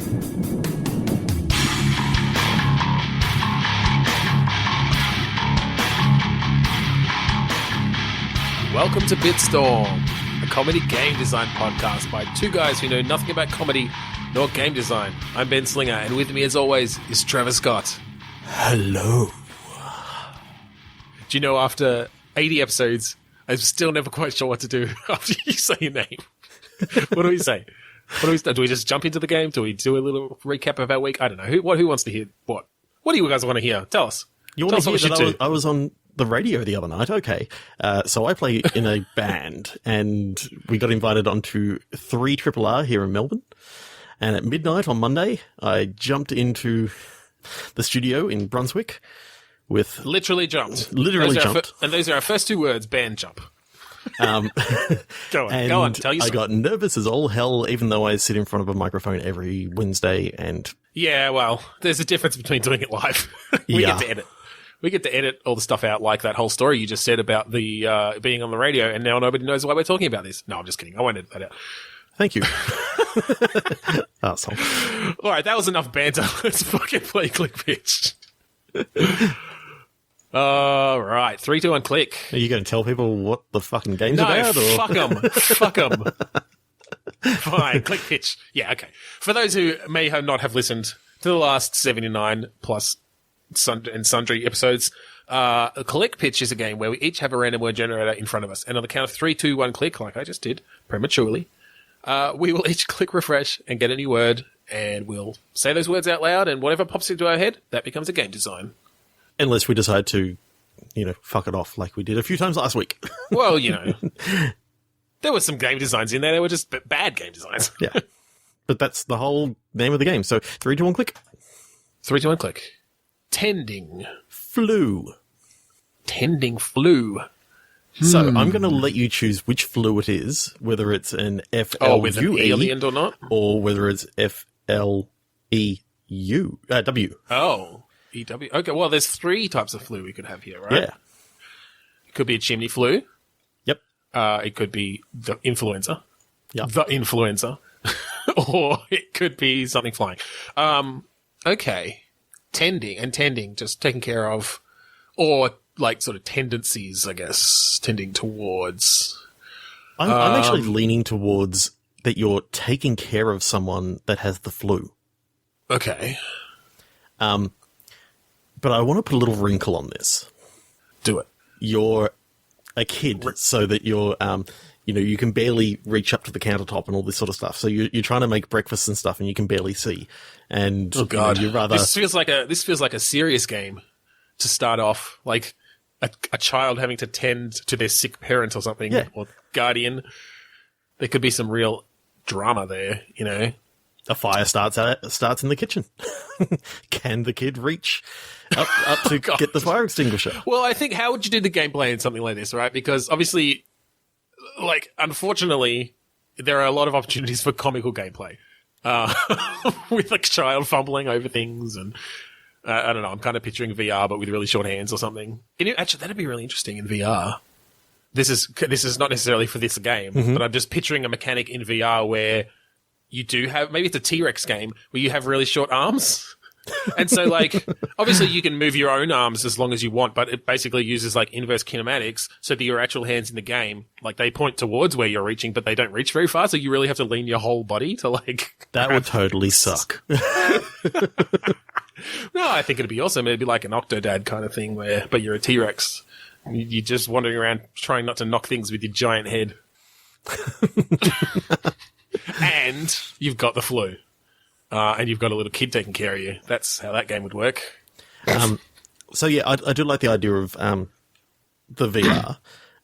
Welcome to Bitstorm, a comedy game design podcast by two guys who know nothing about comedy nor game design. I'm Ben Slinger, and with me, as always, is Trevor Scott. Hello. Do you know, after 80 episodes, I'm still never quite sure what to do after you say your name. What do we say? Do we just jump into the game? Do we do a little recap of our week? I don't know. Who wants to hear what? What do you guys want to hear? Tell us. You want to hear that I was on the radio the other night? Okay. So I play in a band, and we got invited onto 3RRR here in Melbourne. And at midnight on Monday, I jumped into the studio in Brunswick with... Literally jumped. And those are our first two words, band jump. Go on, tell your story. I got nervous as all hell, even though I sit in front of a microphone every Wednesday, and... Yeah, well, there's a difference between doing it live. We get to edit. We get to edit all the stuff out, like that whole story you just said about the being on the radio, and now nobody knows why we're talking about this. No, I'm just kidding. I won't edit that out. Thank you. Asshole. All right, that was enough banter. Let's fucking play Click Pitch. All right, 3, 2, 1, click. Are you going to tell people what the fucking game's about? No, fuck them. Fuck them. Fine, Click Pitch. Yeah, okay. For those who may not have listened to the last 79 plus and sundry episodes, a Click Pitch is a game where we each have a random word generator in front of us, and on the count of 3, 2, 1, click, like I just did prematurely, we will each click refresh and get a new word, and we'll say those words out loud, and whatever pops into our head, that becomes a game design. Unless we decide to, fuck it off like we did a few times last week. Well, there were some game designs in there. They were just bad game designs. Yeah. But that's the whole name of the game. So 3, 2, 1, click. 3, 2, 1, click. Tending. Flu. Tending flu. So I'm going to let you choose which flu it is, whether it's an F-L-U-E. With an E on the end or not? Or whether it's F-L-E-U. W. Oh. E-W. Okay, well, there's 3 types of flu we could have here, right? Yeah. It could be a chimney flu. Yep. It could be the influenza. Yep. The influenza. Or it could be something flying. Okay. Tending, just taking care of, or like sort of tendencies, I guess, tending towards. I'm actually leaning towards that you're taking care of someone that has the flu. Okay. But I want to put a little wrinkle on this. Do it. You're a kid, so that you're, you can barely reach up to the countertop and all this sort of stuff. So you're trying to make breakfast and stuff, and you can barely see. And oh god, you'd rather. This feels like a serious game to start off, like a child having to tend to their sick parent or something, or guardian. There could be some real drama there, A fire starts in the kitchen. Can the kid reach up to get the fire extinguisher? Well, I think, how would you do the gameplay in something like this, right? Because obviously, unfortunately, there are a lot of opportunities for comical gameplay. With a child fumbling over things, and I don't know, I'm kind of picturing VR, but with really short hands or something. Actually, that'd be really interesting in VR. This is not necessarily for this game, but I'm just picturing a mechanic in VR where you do have, maybe it's a T-Rex game where you have really short arms. And so, obviously you can move your own arms as long as you want, but it basically uses, inverse kinematics so that your actual hands in the game, they point towards where you're reaching, but they don't reach very far, so you really have to lean your whole body to, That would totally suck. No, I think it'd be awesome. It'd be like an Octodad kind of thing but you're a T-Rex. You're just wandering around trying not to knock things with your giant head. And you've got the flu. And you've got a little kid taking care of you. That's how that game would work. So yeah, I do like the idea of the VR.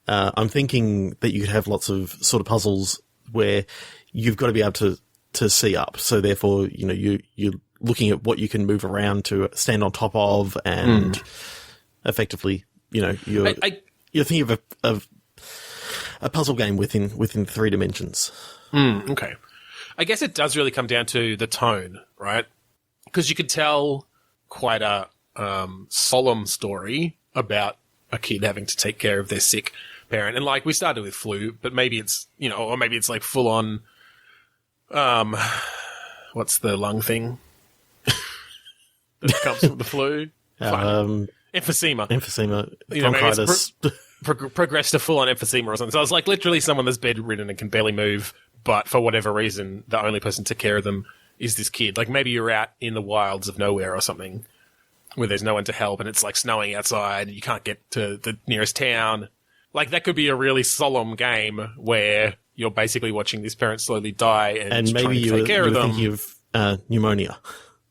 I'm thinking that you could have lots of sort of puzzles where you've got to be able to see up. So therefore, you're looking at what you can move around to stand on top of, and effectively, you're thinking of a puzzle game within 3 dimensions. Okay. I guess it does really come down to the tone, right? Because you could tell quite a solemn story about a kid having to take care of their sick parent. And we started with flu, but maybe it's, or maybe it's full on, what's the lung thing that comes from the flu? Emphysema. Emphysema, You know, maybe bronchitis. Progressed to full-on emphysema or something. So it's like literally someone that's bedridden and can barely move, but for whatever reason, the only person to take care of them is this kid. Like maybe you're out in the wilds of nowhere or something where there's no one to help and it's like snowing outside and you can't get to the nearest town. Like that could be a really solemn game where you're basically watching this parent slowly die and maybe trying to take care you of were them. thinking of pneumonia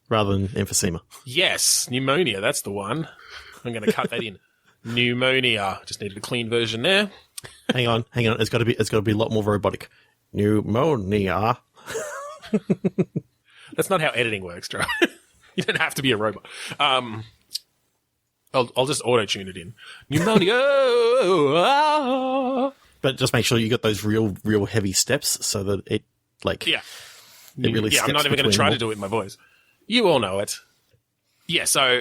rather than emphysema. Yes, pneumonia, that's the one. I'm going to cut that in. Pneumonia. Just needed a clean version there. Hang on. It's got to be a lot more robotic. Pneumonia. That's not how editing works, Trevor. You don't have to be a robot. I'll just auto-tune it in. Pneumonia. But just make sure you got those real heavy steps so that it Yeah. it really Yeah, I'm steps not even going to between try them. to do it in my voice. You all know it. Yeah, so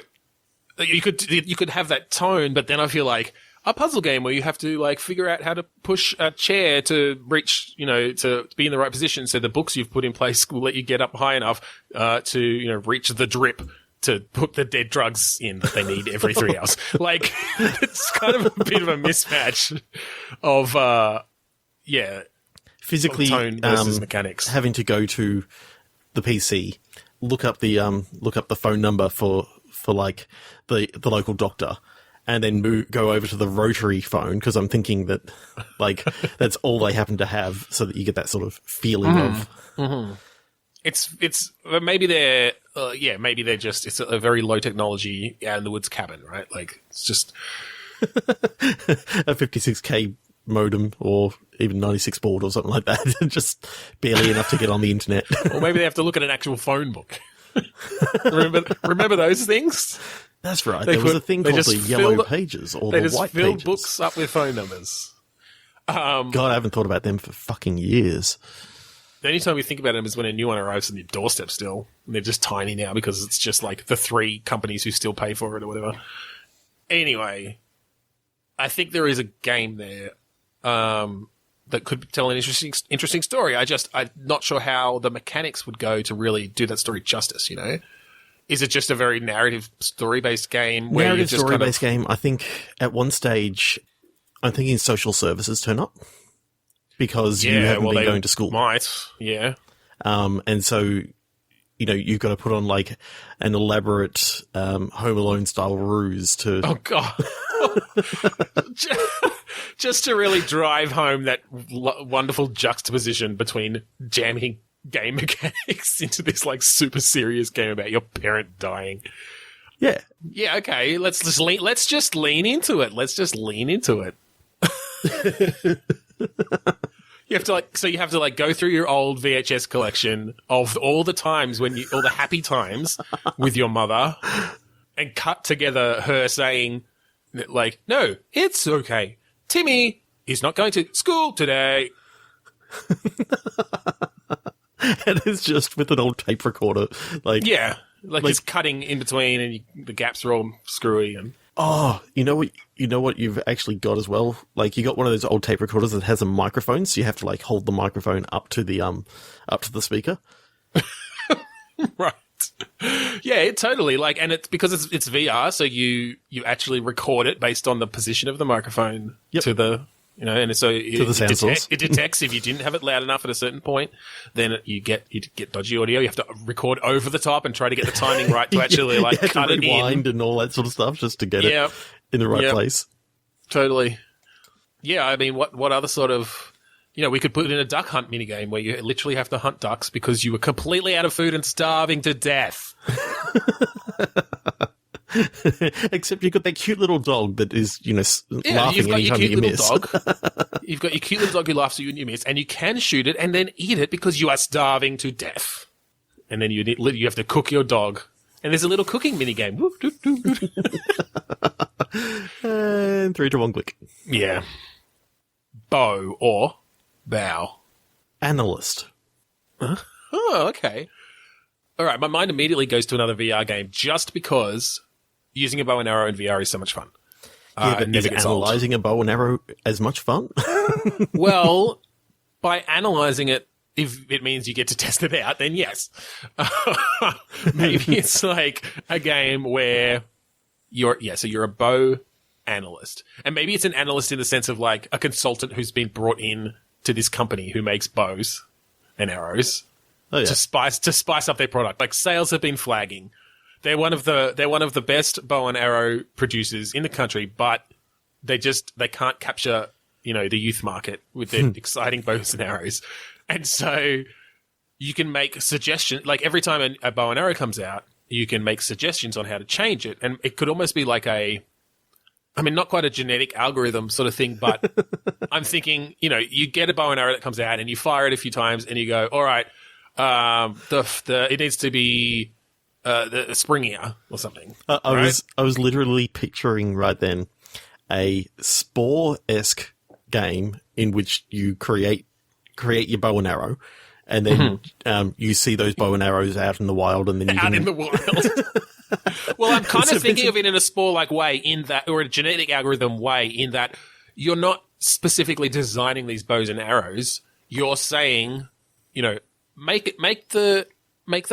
you could have that tone, but then I feel like a puzzle game where you have to like figure out how to push a chair to reach, to be in the right position. So the books you've put in place will let you get up high enough to reach the drip to put the dead drugs in that they need every 3 hours. Like it's kind of a bit of a mismatch of physically tone versus mechanics. Having to go to the PC, look up the phone number for like the local doctor, and then go over to the rotary phone because I'm thinking that like that's all they happen to have, so that you get that sort of feeling of. Mm-hmm. It's maybe they're just it's a very low technology out in the woods cabin, right? Like it's just a 56K modem or even 96 baud or something like that. Just barely enough to get on the internet. Or maybe they have to look at an actual phone book. Remember those things? That's right. There was a thing called the yellow pages or the white pages. They just filled books up with phone numbers. God, I haven't thought about them for fucking years. The only time we think about them is when a new one arrives on your doorstep still. And they're just tiny now because it's just like the 3 companies who still pay for it or whatever. Anyway, I think there is a game there that could tell an interesting story. I'm not sure how the mechanics would go to really do that story justice, Is it just a very narrative story-based game? Narrative story-based game. I think at one stage, I'm thinking social services turn up because you haven't been going to school. Might, yeah. And so, you've got to put on like an elaborate Home Alone style ruse to. Oh God. Just to really drive home that wonderful juxtaposition between jamming game mechanics into this like super serious game about your parent dying. Yeah. Yeah, okay. Let's just lean into it. Let's just lean into it. You have to go through your old VHS collection of all the times all the happy times with your mother and cut together her saying like, no, it's okay. Timmy is not going to school today. And it's just with an old tape recorder. Like it's cutting in between and the gaps are all screwy. And you know what you've actually got as well? Like you got one of those old tape recorders that has a microphone, so you have to like hold the microphone up to the speaker. Right. Yeah, totally. Like, and it's because it's VR, so you actually record it based on the position of the microphone to the, and so to the sound source. It detects if you didn't have it loud enough at a certain point, then you get dodgy audio. You have to record over the top and try to get the timing right to actually cut it in and all that sort of stuff just to get it in the right place. Totally. Yeah, I mean, what other sort of. We could put in a duck hunt minigame where you literally have to hunt ducks because you were completely out of food and starving to death. Except you've got that cute little dog that is, laughing anytime you miss. You've got your cute little dog who laughs at you when you miss, and you can shoot it and then eat it because you are starving to death. And then you have to cook your dog. And there's a little cooking minigame. And 3 to 1 click. Yeah. Bow or bow. Analyst. Huh? Oh, okay. All right, my mind immediately goes to another VR game just because using a bow and arrow in VR is so much fun. Yeah, but is analysing a bow and arrow as much fun? Well, by analysing it, if it means you get to test it out, then yes. Maybe it's like a game where you're a bow analyst. And maybe it's an analyst in the sense of like a consultant who's been brought in to this company who makes bows and arrows to spice up their product. Like sales have been flagging. They're one of the best bow and arrow producers in the country, but they can't capture, the youth market with their exciting bows and arrows. And so you can make suggestions, like every time a bow and arrow comes out, you can make suggestions on how to change it. And it could almost be like not quite a genetic algorithm sort of thing, but I'm thinking, you get a bow and arrow that comes out and you fire it a few times and you go, all right, it needs to be the springier or something. I was literally picturing right then a Spore-esque game in which you create your bow and arrow, and then you see those bow and arrows out in the wild, and then in the wild. Well, I'm kind of thinking of it in a Spore-like way, in that, or a genetic algorithm way, in that you're not specifically designing these bows and arrows. You're saying, make the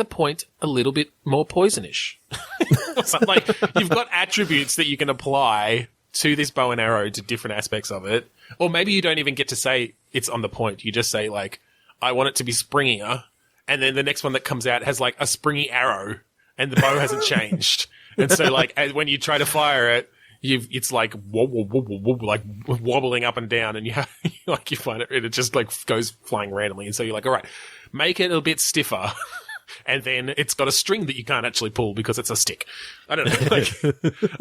point a little bit more poisonish. Like you've got attributes that you can apply to this bow and arrow, to different aspects of it. Or maybe you don't even get to say it's on the point. You just say, like, I want it to be springier. And then the next one that comes out has, like, a springy arrow. And the bow hasn't changed. And so, like, when you try to fire it, it's like, like wobbling up and down. And you find it just, like, goes flying randomly. And so you're like, all right, make it a bit stiffer. And then it's got a string that you can't actually pull because it's a stick. I don't know. Like,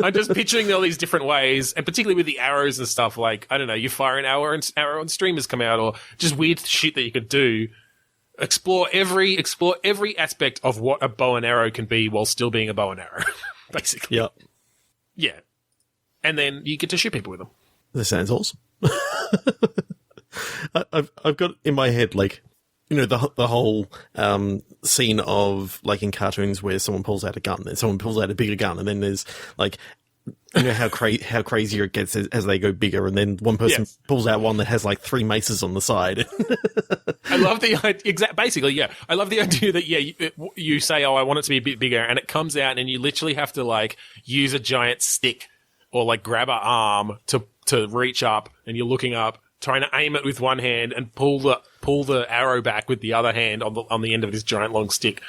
I'm just picturing all these different ways, and particularly with the arrows and stuff. Like, I don't know, you fire an arrow and streamers come out, or just weird shit that you could do. Explore every aspect of what a bow and arrow can be while still being a bow and arrow, basically. Yep. Yeah. And then you get to shoot people with them. That sounds awesome. I've got in my head, like, the whole scene of, like, in cartoons where someone pulls out a gun, and someone pulls out a bigger gun, and then there's, like, how crazier it gets as they go bigger, and then one person pulls out one that has, like, 3 maces on the side. I love the idea. Basically, yeah. I love the idea that, you say, oh, I want it to be a bit bigger, and it comes out, and you literally have to, like, use a giant stick or, like, grab an arm to reach up, and you're looking up, trying to aim it with one hand and pull the arrow back with the other hand on the end of this giant long stick,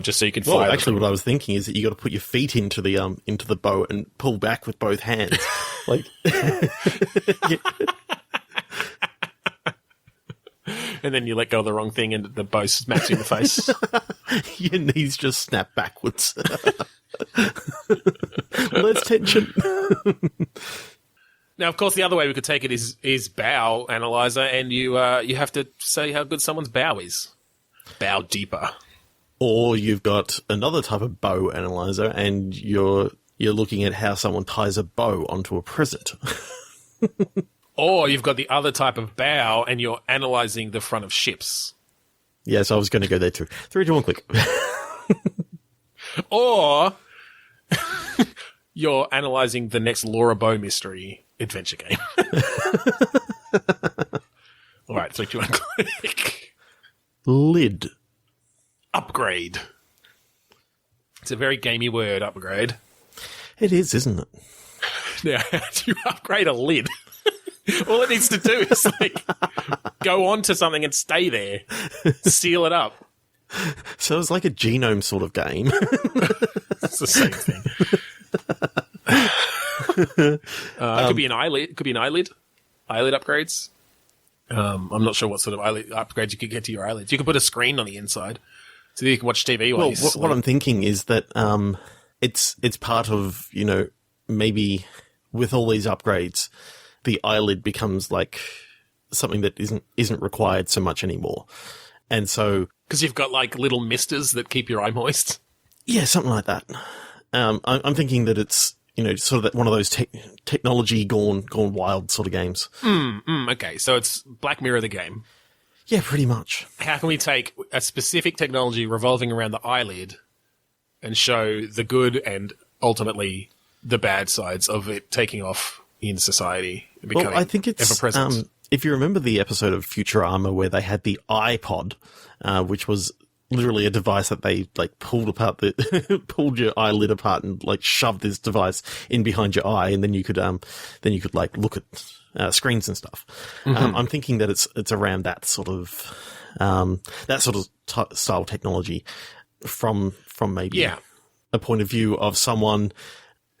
just so you can fire. Well, actually, what I was thinking is that you got to put your feet into the bow and pull back with both hands, like. And then you let go of the wrong thing, and the bow smacks you in the face. Your knees just snap backwards. Less tension. Now, of course, the other way we could take it is bow analyzer, and you have to say how good someone's bow is. Bow deeper. Or you've got another type of bow analyzer, and you're looking at how someone ties a bow onto a present. Or you've got the other type of bow, and you're analyzing the front of ships. Yes, I was going to go there too. 3, 2, 1, click. Or you're analyzing the next Laura Bow mystery adventure game. All right, 3, 2, 1, click. Lid. Upgrade. It's a very gamey word, upgrade. It is, isn't it? Now, how do you upgrade a lid? All it needs to do is, like, go on to something and stay there. Seal it up. So it's like a genome sort of game. It's the same thing. It could be an eyelid. It could be an eyelid. Eyelid upgrades. I'm not sure what sort of eyelid upgrades you could get to your eyelids. You could put a screen on the inside so that you can watch TV while you sleep. What I'm thinking is that it's part of, maybe with all these upgrades, the eyelid becomes like something that isn't required so much anymore. And so, because you've got like little misters that keep your eye moist. Yeah, something like that. I'm thinking that it's sort of that one of those technology gone wild sort of games. Okay, so it's Black Mirror the game. Yeah, pretty much. How can we take a specific technology revolving around the eyelid and show the good and ultimately the bad sides of it taking off in society? Well, I think it's ever present. if you remember the episode of Futurama where they had the iPod, which was literally a device that they like pulled apart pulled your eyelid apart and like shoved this device in behind your eye, and then you could like look at screens and stuff. I'm thinking that it's around that sort of style technology from maybe a point of view of someone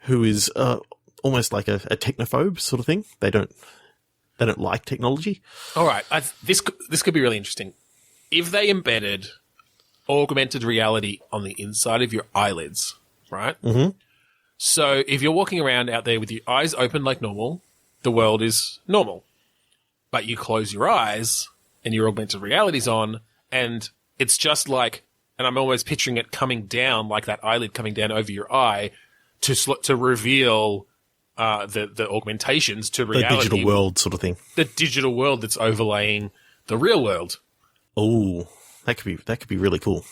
who is almost like a technophobe sort of thing. They don't like technology. All right, this could be really interesting if they embedded augmented reality on the inside of your eyelids, right? Mm-hmm. So if you're walking around out there with your eyes open like normal, the world is normal. But you close your eyes and your augmented reality's on, and it's just like, and I'm almost picturing it coming down, like that eyelid coming down over your eye to reveal the augmentations to reality. The digital world sort of thing. The digital world that's overlaying the real world. Oh, that could be really cool.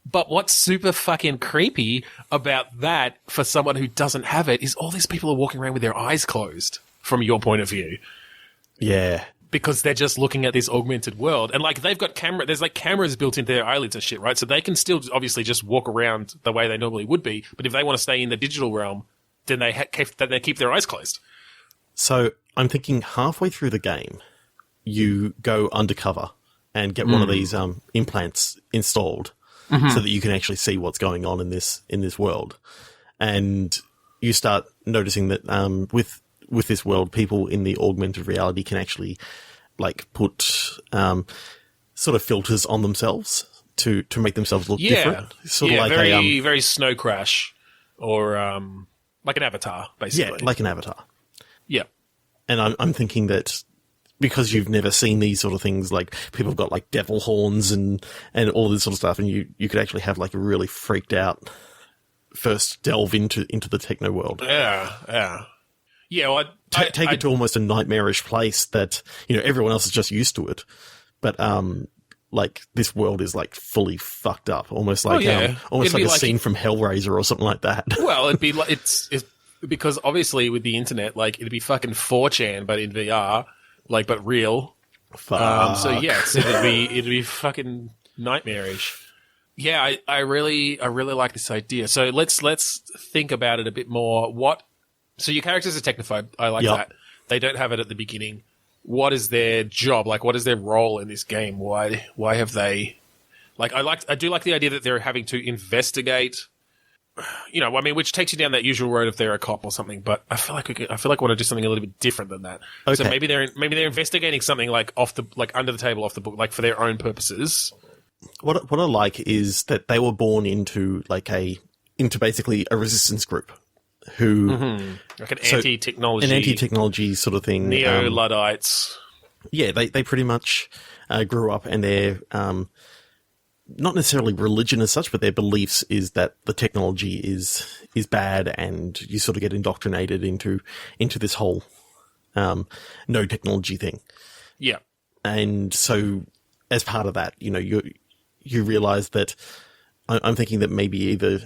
But what's super fucking creepy about that for someone who doesn't have it is all these people are walking around with their eyes closed from your point of view. Yeah. Because they're just looking at this augmented world. And like they've got there's like cameras built into their eyelids and shit, right? So they can still obviously just walk around the way they normally would be. But if they want to stay in the digital realm, then they keep their eyes closed. So I'm thinking halfway through the game, you go undercover and get one of these implants installed so that you can actually see what's going on in this world. And you start noticing that with this world, people in the augmented reality can actually like put sort of filters on themselves to make themselves look different. Sort of like very Snow Crash or like an avatar, basically. Yeah, like an avatar. Yeah. And I'm thinking that because you've never seen these sort of things, like people have got like devil horns and all this sort of stuff, and you could actually have like a really freaked out first delve into the techno world. Yeah. Yeah, well, take it to almost a nightmarish place that, everyone else is just used to it. But, like, this world is, like, fully fucked up. Almost like a scene from Hellraiser or something like that. Well, it'd be like, it's because obviously with the internet, like, it'd be fucking 4chan, but in VR, like, but real. Fuck. So, yes, it'd be fucking nightmarish. Yeah, I really like this idea. So let's think about it a bit more. So your character's a technophobe. I like that. They don't have it at the beginning. What is their job? Like, what is their role in this game? Why have they? Like, I do like the idea that they're having to investigate. Which takes you down that usual road if they're a cop or something. But I feel like I want to do something a little bit different than that. Okay. So maybe they're investigating something like under the table, off the book, like for their own purposes. What I like is that they were born into basically a resistance group. Who like an anti-technology sort of thing, neo-Luddites. They pretty much grew up, and they're not necessarily religion as such, but their beliefs is that the technology is bad, and you sort of get indoctrinated into this whole no technology thing. Yeah, and so as part of that, you realize that I'm thinking that maybe either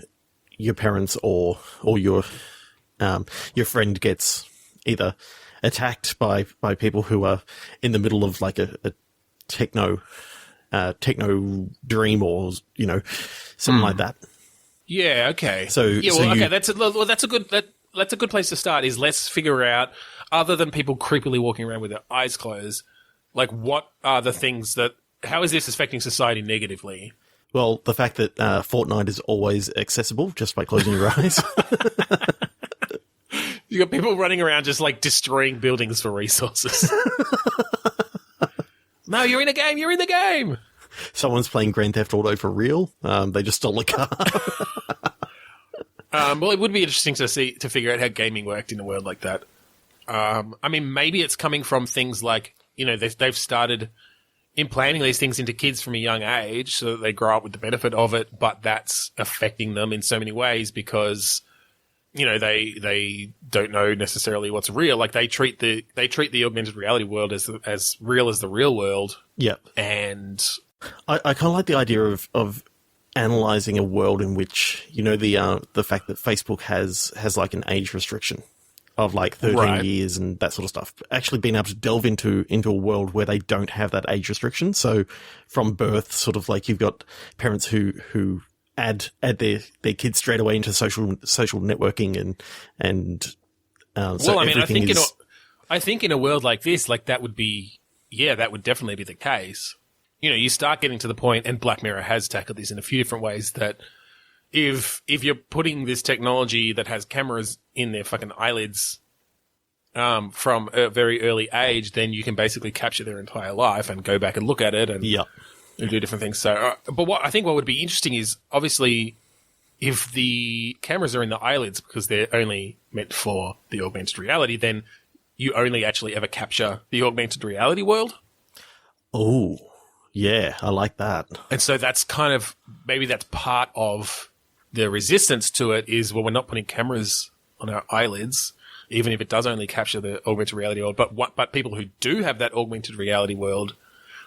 your parents or your friend gets either attacked by people who are in the middle of like a techno dream or something like that. Yeah. Okay. That's a good place to start. Is let's figure out, other than people creepily walking around with their eyes closed, like what are the things how is this affecting society negatively? Well, the fact that Fortnite is always accessible just by closing your eyes. You got people running around just like destroying buildings for resources. No, you're in a game. You're in the game. Someone's playing Grand Theft Auto for real. They just stole a car. Well, it would be interesting to figure out how gaming worked in a world like that. Maybe it's coming from things like, they've started implanting these things into kids from a young age so that they grow up with the benefit of it, but that's affecting them in so many ways because, they don't know necessarily what's real. Like they treat the augmented reality world as real as the real world. Yeah. And I kind of like the idea of analyzing a world in which, the fact that Facebook has like an age restriction of like 13 Right. years and that sort of stuff. Actually being able to delve into a world where they don't have that age restriction. So from birth, sort of like you've got parents who add their kids straight away into social networking and so Well, I mean, everything is. I think in a world like this, like that would definitely be the case. You start getting to the point, and Black Mirror has tackled this in a few different ways, that if you're putting this technology that has cameras in their fucking eyelids from a very early age, then you can basically capture their entire life and go back and look at it and do different things. So, but what would be interesting is, obviously, if the cameras are in the eyelids because they're only meant for the augmented reality, then you only actually ever capture the augmented reality world. Oh, yeah, I like that. And so that's kind of, maybe that's part of the resistance to it is, well, we're not putting cameras on our eyelids, even if it does only capture the augmented reality world. But people who do have that augmented reality world,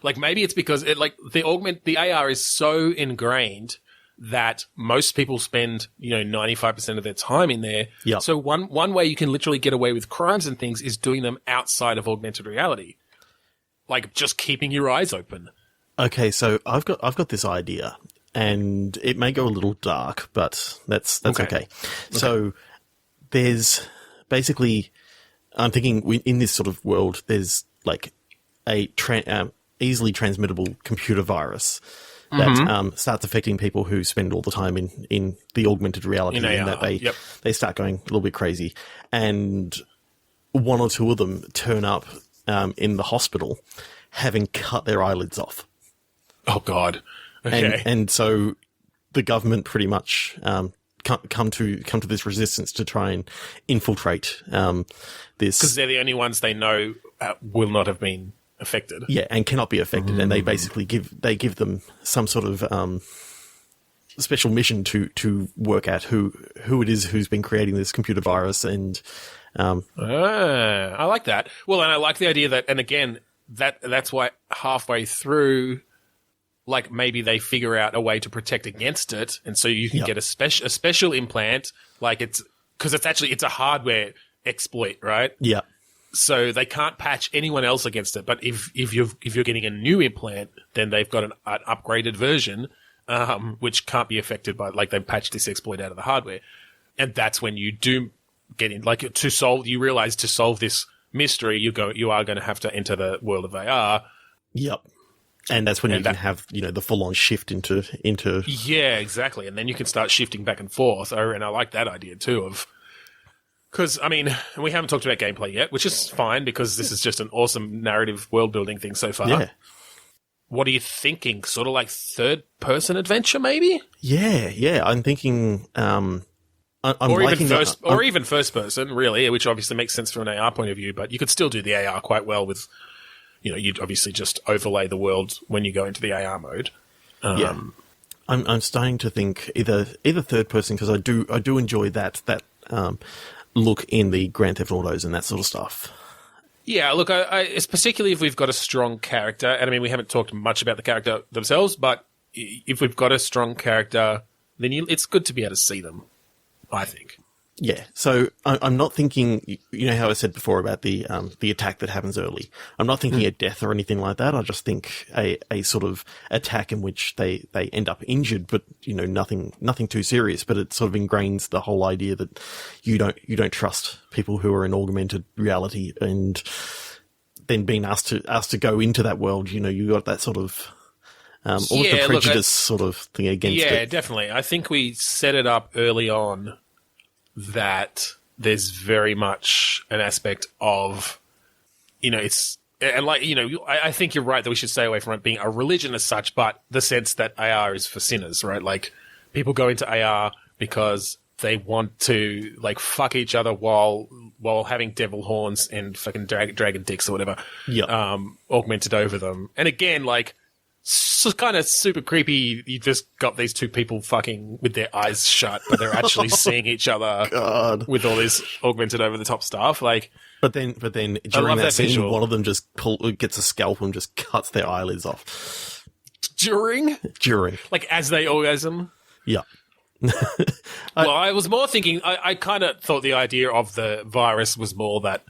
like maybe it's because the AR is so ingrained that most people spend, 95% of their time in there. Yep. So one way you can literally get away with crimes and things is doing them outside of augmented reality. Like just keeping your eyes open. Okay, so I've got this idea, and it may go a little dark, but that's okay. So there's basically, I'm thinking in this sort of world, there's like a easily transmittable computer virus that starts affecting people who spend all the time in the augmented reality, and that they start going a little bit crazy, and one or two of them turn up in the hospital having cut their eyelids off. Oh God! Okay. And so the government pretty much come to this resistance to try and infiltrate this, because they're the only ones they know will not have been affected. Yeah, and cannot be affected, and they basically give them some sort of special mission to work out who it is who's been creating this computer virus, and I like that. Well, and I like the idea that, and again, that's why halfway through, like maybe they figure out a way to protect against it, and so you can get a special implant, like it's a hardware exploit, right? Yeah. So they can't patch anyone else against it, but if you're getting a new implant, then they've got an upgraded version, which can't be affected by, like, they've patched this exploit out of the hardware, and that's when you do get in, like, you realize to solve this mystery, you are going to have to enter the world of AR. Yep. And that's when you can have, the full-on shift into. Yeah, exactly. And then you can start shifting back and forth. And I like that idea too because, I mean, we haven't talked about gameplay yet, which is fine because this is just an awesome narrative world-building thing so far. Yeah. What are you thinking? Sort of like third-person adventure, maybe? Yeah. I'm thinking, even first person, really, which obviously makes sense from an AR point of view, but you could still do the AR quite well with, you'd obviously just overlay the world when you go into the AR mode. Yeah. I'm starting to think either third person, because I do enjoy that look in the Grand Theft Autos and that sort of stuff. Yeah, look, it's particularly if we've got a strong character, and I mean, we haven't talked much about the character themselves, but if we've got a strong character, then it's good to be able to see them, I think. Yeah, so I'm not thinking, how I said before about the attack that happens early. I'm not thinking a death or anything like that. I just think a sort of attack in which they end up injured, but nothing too serious. But it sort of ingrains the whole idea that you don't trust people who are in augmented reality, and then being asked to go into that world. You got that sort of all of the prejudice sort of thing against it. Yeah, definitely. I think we set it up early on that there's very much an aspect of, it's, and like, I think you're right that we should stay away from it being a religion as such, but the sense that AR is for sinners, right? Like, people go into AR because they want to, like, fuck each other while having devil horns and fucking dragon dicks or whatever, augmented over them. And again, like, so kind of super creepy. You just got these two people fucking with their eyes shut, but they're actually seeing each other with all this augmented over the top stuff. Like, but then during that scene, visual. One of them just gets a scalpel and just cuts their eyelids off. During, like as they orgasm. Yeah. Well, I was more thinking. I kind of thought the idea of the virus was more that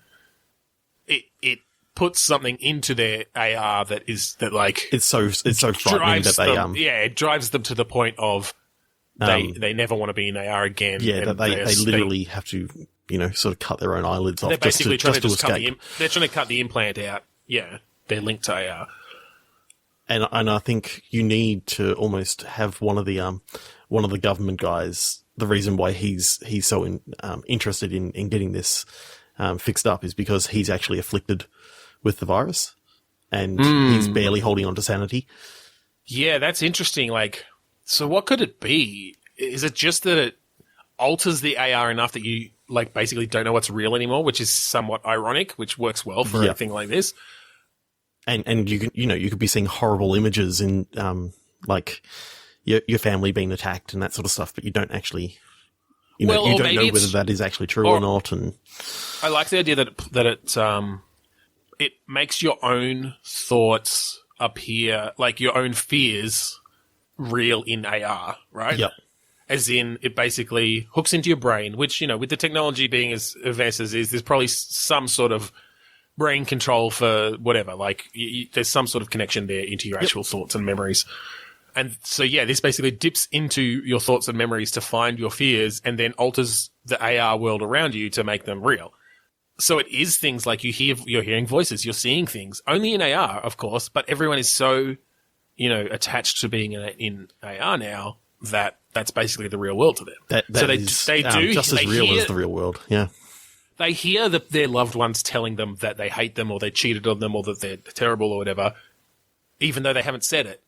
it puts something into their AR that like it's so frightening that they it drives them to the point of they never want to be in AR again. Yeah, that they literally have to sort of cut their own eyelids off. They're basically trying to escape. They're trying to cut the implant out. Yeah, they're linked to AR. And I think you need to almost have one of the government guys. The reason why he's so interested in getting this fixed up is because he's actually afflicted with the virus, and he's barely holding on to sanity. Yeah, that's interesting. Like, so what could it be? Is it just that it alters the AR enough that you like basically don't know what's real anymore, which is somewhat ironic, which works well for anything like this. And you could be seeing horrible images in like your family being attacked and that sort of stuff, but you don't actually you don't know whether that is actually true or not. And I like the idea that it makes your own thoughts appear, like your own fears, real in AR, right? Yep. As in, it basically hooks into your brain, which, with the technology being as advanced as it is, there's probably some sort of brain control for whatever. Like, there's some sort of connection there into your actual thoughts and memories. And so, yeah, this basically dips into your thoughts and memories to find your fears and then alters the AR world around you to make them real. So it is things like you're hearing voices, you're seeing things, only in AR, of course, but everyone is so, attached to being in AR now that that's basically the real world to them. They do just as real as the real world. Yeah. They hear their loved ones telling them that they hate them or they cheated on them or that they're terrible or whatever, even though they haven't said it,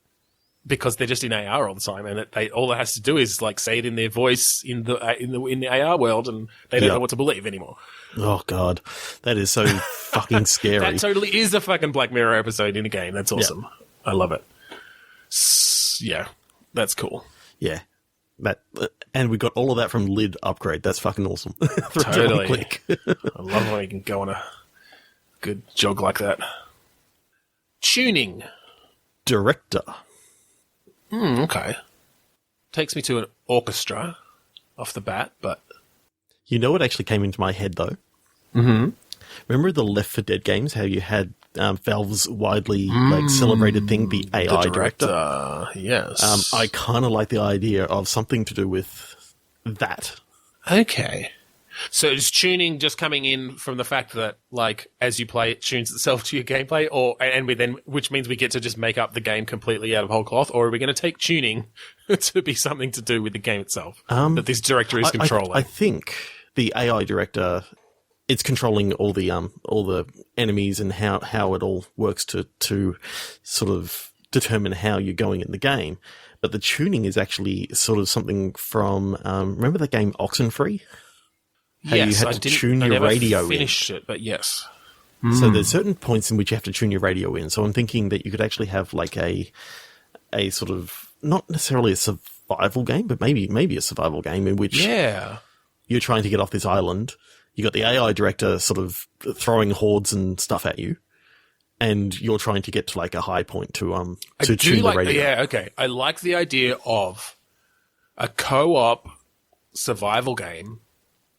because they're just in AR all the time, and all it has to do is like say it in their voice in the AR world, and they don't know what to believe anymore. Oh god, that is so fucking scary. That totally is a fucking Black Mirror episode in a game. That's awesome. Yeah. I love it. Yeah, that's cool. Yeah. And we got all of that from Lid Upgrade. That's fucking awesome. Totally. Click. I love when you can go on a good jog like that. Tuning. Director. Okay. Takes me to an orchestra off the bat, but... You know what actually came into my head, though? Mm-hmm. Remember the Left 4 Dead games, how you had Valve's widely celebrated thing, the AI director? Yes. I kind of like the idea of something to do with that. Okay. So is tuning just coming in from the fact that, like, as you play, it tunes itself to your gameplay, which means we get to just make up the game completely out of whole cloth, or are we going to take tuning to be something to do with the game itself that this director is controlling? I think the AI director, it's controlling all the enemies and how it all works to sort of determine how you're going in the game. But the tuning is actually sort of something from remember the game Oxenfree? How you had to tune your radio in. I finished it, but yes. So there's certain points in which you have to tune your radio in. So I'm thinking that you could actually have like a sort of, not necessarily a survival game, but maybe a survival game in which you're trying to get off this island. You got the AI director sort of throwing hordes and stuff at you, and you're trying to get to like a high point to tune the radio. Yeah, okay. I like the idea of a co-op survival game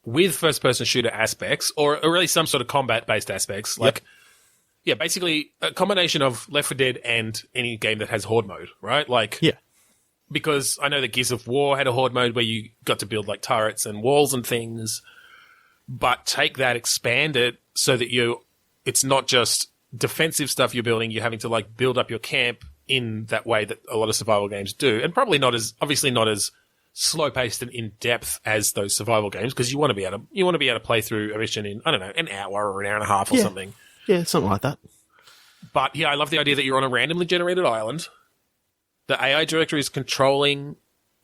with first-person shooter aspects, or really some sort of combat-based aspects. Like, basically a combination of Left 4 Dead and any game that has horde mode, right? Like, because I know that Gears of War had a horde mode where you got to build like turrets and walls and things, but take that, expand it so that it's not just defensive stuff you're building, you're having to like build up your camp in that way that a lot of survival games do, and probably obviously not as slow-paced and in-depth as those survival games, because you want to be able to play through a mission in, I don't know, an hour or an hour and a half or something. Yeah, something like that. But yeah, I love the idea that you're on a randomly generated island. The AI director is controlling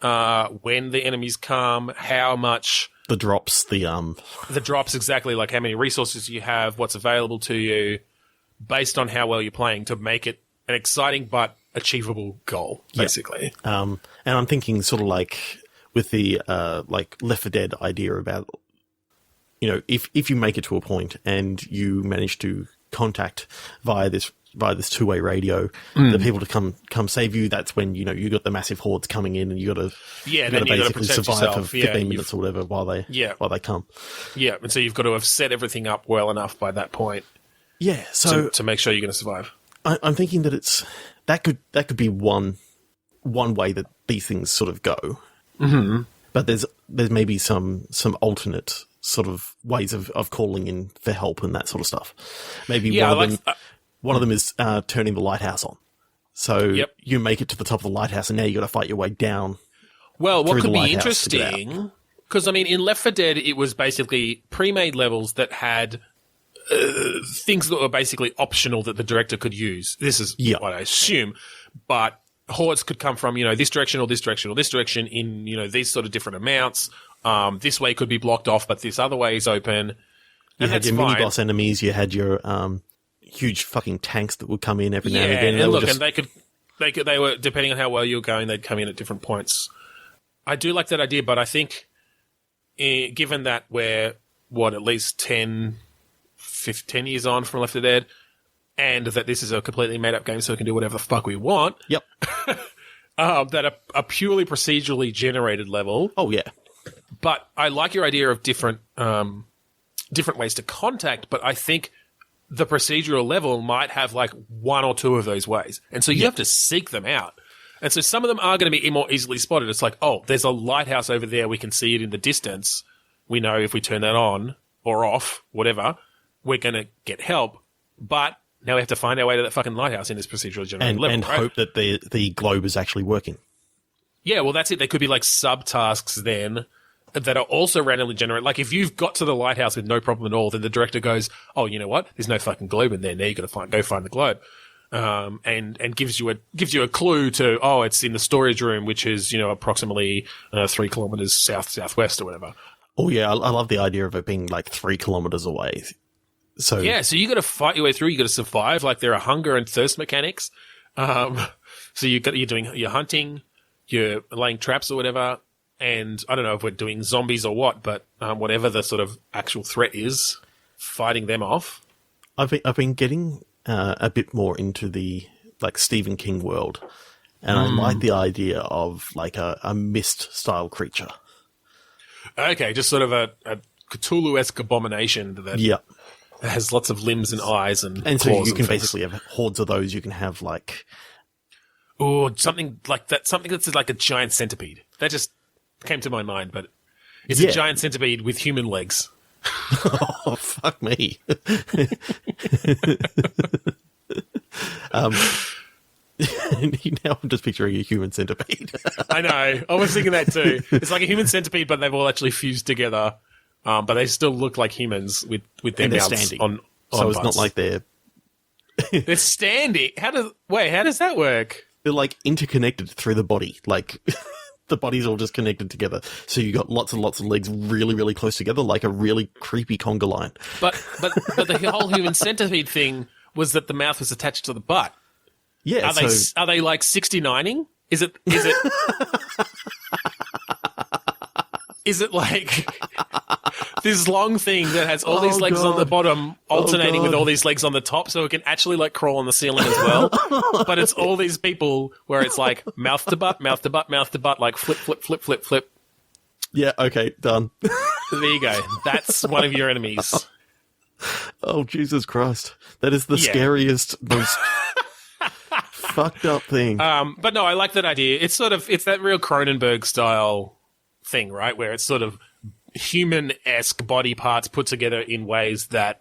when the enemies come, how much... The drops, The drops, exactly, like how many resources you have, what's available to you, based on how well you're playing, to make it an exciting but achievable goal, basically. And I'm thinking sort of like with the like Left 4 Dead idea about, if you make it to a point and you manage to contact via this this two-way radio, the people to come save you. That's when you got the massive hordes coming in, and you got to basically survive for 15 minutes or whatever while they come. Yeah, and so you've got to have set everything up well enough by that point. Yeah, so to make sure you're going to survive. I'm thinking that that could be one way that these things sort of go. Mm-hmm. But there's maybe some alternate sort of ways of calling in for help and that sort of stuff. Maybe one of them is turning the lighthouse on. So you make it to the top of the lighthouse, and now you got to fight your way down. Well, what could be interesting, because I mean, in Left 4 Dead, it was basically pre-made levels that had things that were basically optional that the director could use. This is what I assume, but hordes could come from this direction or this direction or this direction in these sort of different amounts. This way could be blocked off, but this other way is open. You had your mini boss enemies. You had your huge fucking tanks that would come in every now and again. And they were, depending on how well you were going, they'd come in at different points. I do like that idea, but I think given that we're at least 10 years on from Left 4 Dead, and that this is a completely made up game, so we can do whatever the fuck we want. Yep. That a purely procedurally generated level. Oh yeah. But I like your idea of different ways to contact, but I think the procedural level might have like one or two of those ways. And so you have to seek them out. And so some of them are going to be more easily spotted. It's like, oh, there's a lighthouse over there. We can see it in the distance. We know if we turn that on or off, whatever, we're going to get help. But now we have to find our way to that fucking lighthouse in this procedural generated level. And hope that the globe is actually working. Yeah, well, that's it. There could be like subtasks then that are also randomly generated. Like if you've got to the lighthouse with no problem at all, then the director goes, oh, you know what? There's no fucking globe in there. Now you got to go find the globe. And gives you a clue to, oh, it's in the storage room, which is, approximately 3 kilometers southwest or whatever. Oh yeah. I love the idea of it being like 3 kilometers away. So you got to fight your way through. You got to survive. Like there are hunger and thirst mechanics. So you're doing your hunting, you're laying traps or whatever. And I don't know if we're doing zombies or what, but whatever the sort of actual threat is, fighting them off. I've been getting a bit more into the like Stephen King world, and I like the idea of like a mist style creature. Okay, just sort of a Cthulhu-esque abomination that has lots of limbs and eyes and so claws you can basically have hordes of those. You can have like something like that, something that's like a giant centipede. That just came to my mind, but it's a giant centipede with human legs. Oh, fuck me. Now I'm just picturing a human centipede. I know. I was thinking that too. It's like a human centipede, but they've all actually fused together. But they still look like humans with their mouths standing on so it's butts. not like they're standing. How does that work? They're like interconnected through the body, like. The body's all just connected together. So you got lots and lots of legs really, really close together, like a really creepy conga line. But the whole human centipede thing was that the mouth was attached to the butt. Yeah. Are they like 69ing? Is it is it like this long thing that has all these legs on the bottom alternating with all these legs on the top, so it can actually like crawl on the ceiling as well? But it's all these people where it's like mouth to butt, mouth to butt, mouth to butt, like flip, flip, flip, flip, flip. Yeah, okay, done. There you go. That's one of your enemies. Oh, Jesus Christ. That is the scariest, most fucked up thing. But no, I like that idea. It's that real Cronenberg style thing, right? Where it's sort of human-esque body parts put together in ways that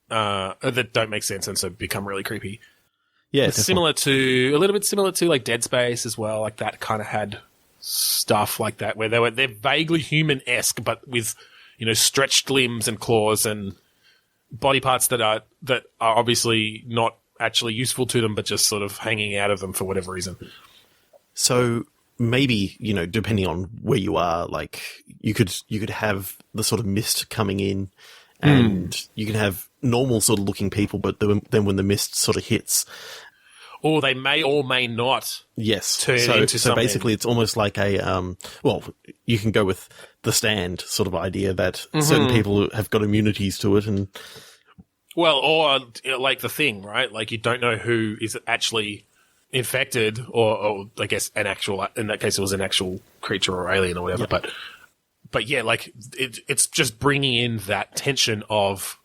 don't make sense and so become really creepy. Yeah, it's a little bit similar to like Dead Space as well. Like that kind of had stuff like that where they're vaguely human-esque, but with stretched limbs and claws and body parts that are obviously not actually useful to them, but just sort of hanging out of them for whatever reason. So maybe, depending on where you are, like you could have the sort of mist coming in and you can have normal sort of looking people, but then when the mist sort of hits. Or they may or may not turn into something. So basically it's almost like you can go with the Stand sort of idea that certain people have got immunities to it and... Well, or like the Thing, right? Like you don't know who is actually infected, or I guess in that case it was an actual creature or alien or whatever. Yep. But yeah, like it's just bringing in that tension of,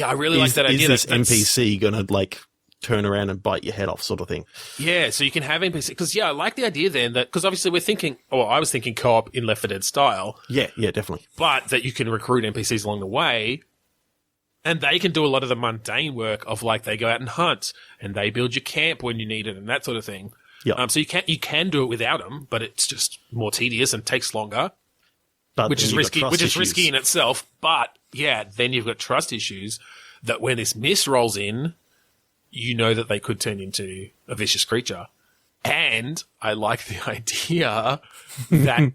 I really like that idea. Is this NPC going to like turn around and bite your head off, sort of thing? Yeah, so you can have NPC because I like the idea then that because obviously we're thinking, I was thinking co-op in Left 4 Dead style. Yeah, definitely. But that you can recruit NPCs along the way. And they can do a lot of the mundane work of like they go out and hunt and they build your camp when you need it and that sort of thing. Yeah. So you can do it without them, but it's just more tedious and takes longer, But which is risky. trust Which is issues. risky in itself. But then you've got trust issues that when this mist rolls in, you know that they could turn into a vicious creature. And I like the idea that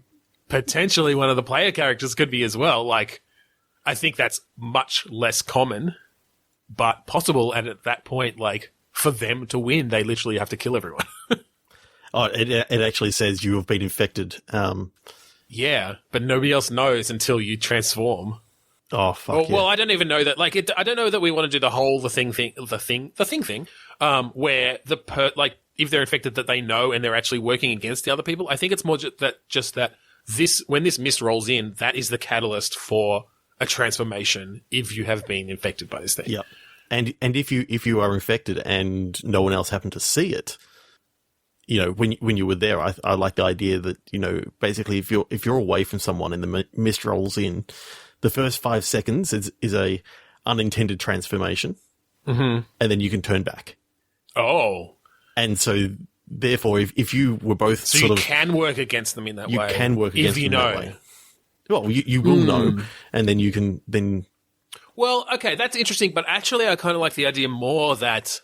potentially one of the player characters could be as well. Like, I think that's much less common, but possible. And at that point, like, for them to win, they literally have to kill everyone. It actually says you have been infected. Yeah, but nobody else knows until you transform. Oh, fuck Well, I don't even know that. Like, I don't know that we want to do the whole the thing thing. Where if they're infected, that they know and they're actually working against the other people. I think it's more just that when this mist rolls in, that is the catalyst for a transformation if you have been infected by this thing. Yeah. And if you are infected and no one else happened to see it, when you were there, I like the idea that, basically if you're away from someone and the mist rolls in, the first 5 seconds is a unintended transformation, and then you can turn back. Oh. And so therefore, if you were both you can work against them in that way. You can work against them that way. Well, you will know, and then you can then. Well, okay, that's interesting, but actually, I kind of like the idea more that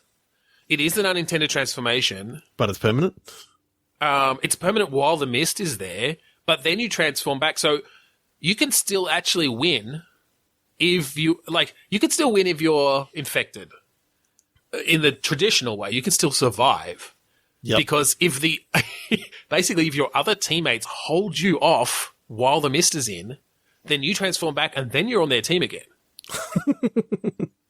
it is an unintended transformation, but it's permanent. It's permanent while the mist is there, but then you transform back, so you can still actually win if you can still win if you're infected in the traditional way. You can still survive. Yep. Because if if your other teammates hold you off while the mist is in, then you transform back and then you're on their team again.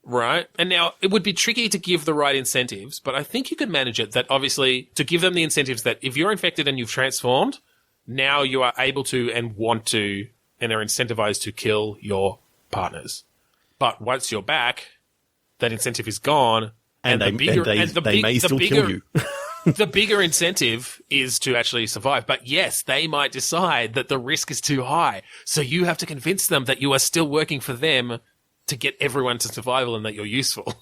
Right? And now it would be tricky to give the right incentives, but I think you could manage it that obviously to give them the incentives that if you're infected and you've transformed, now you are able to and want to and are incentivized to kill your partners. But once you're back, that incentive is gone. And they may still kill you. The bigger incentive is to actually survive. But yes, they might decide that the risk is too high. So you have to convince them that you are still working for them to get everyone to survival and that you're useful.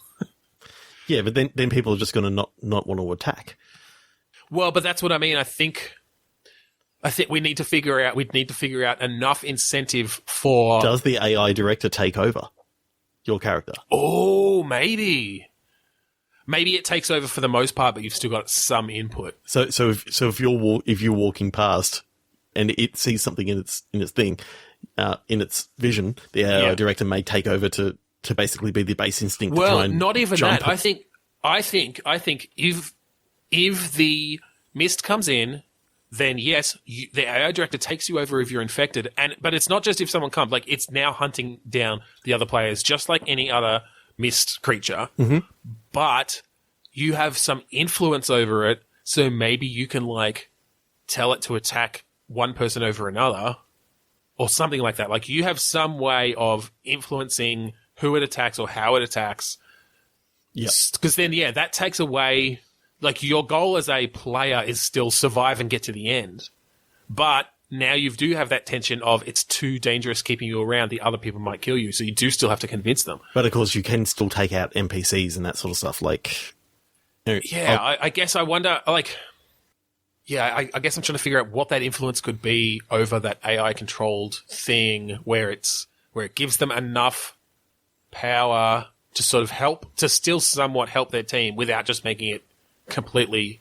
Yeah, but then people are just going to not want to attack. Well, but that's what I mean. I think we need to figure out enough incentive for... Does the AI director take over your character? Oh, maybe. Maybe it takes over for the most part, but you've still got some input. So if you're walking past and it sees something in its thing, in its vision, the AI director may take over to basically be the base instinct. Well, to try and not even jump. that. I think if the mist comes in, then yes, the AI director takes you over if you're infected, but it's not just if someone comes. Like it's now hunting down the other players, just like any other mist creature, but you have some influence over it, so maybe you can like tell it to attack one person over another or something like that. Like you have some way of influencing who it attacks or how it attacks. Yeah. Because then, that takes away, like your goal as a player is still survive and get to the end. But now you do have that tension of it's too dangerous keeping you around. The other people might kill you. So you do still have to convince them. But of course you can still take out NPCs and that sort of stuff. Like, I guess I wonder, like, I guess I'm trying to figure out what that influence could be over that AI controlled thing where it gives them enough power to sort of still somewhat help their team without just making it completely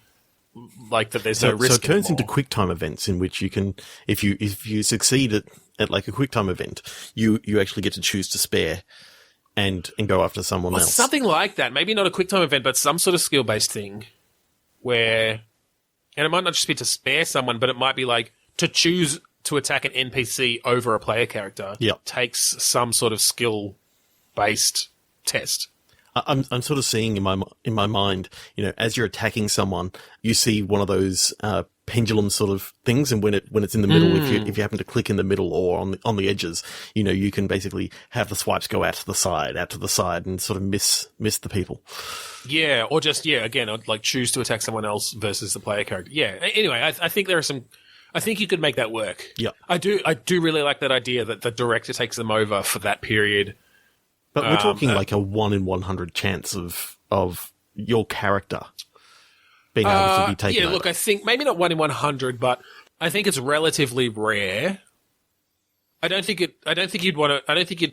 like that there's no risk. So it turns anymore. into quick time events in which you can, if you succeed at like a quick time event, you actually get to choose to spare and go after someone else. Something like that. Maybe not a quick time event, but some sort of skill based thing where, and it might not just be to spare someone, but it might be like to choose to attack an NPC over a player character. Yep. Takes some sort of skill based test. I'm sort of seeing in my mind, as you're attacking someone, you see one of those pendulum sort of things, and when it's in the middle, if you happen to click in the middle or on the edges, you can basically have the swipes go out to the side, and sort of miss the people. Yeah, or just again, I'd like choose to attack someone else versus the player character. Yeah. Anyway, I think there are some. I think you could make that work. Yeah, I do really like that idea that the director takes them over for that period. But we're talking like a 1 in 100 chance of your character being able to be taken over. Look, I think maybe not 1 in 100, but I think it's relatively rare. I don't think you'd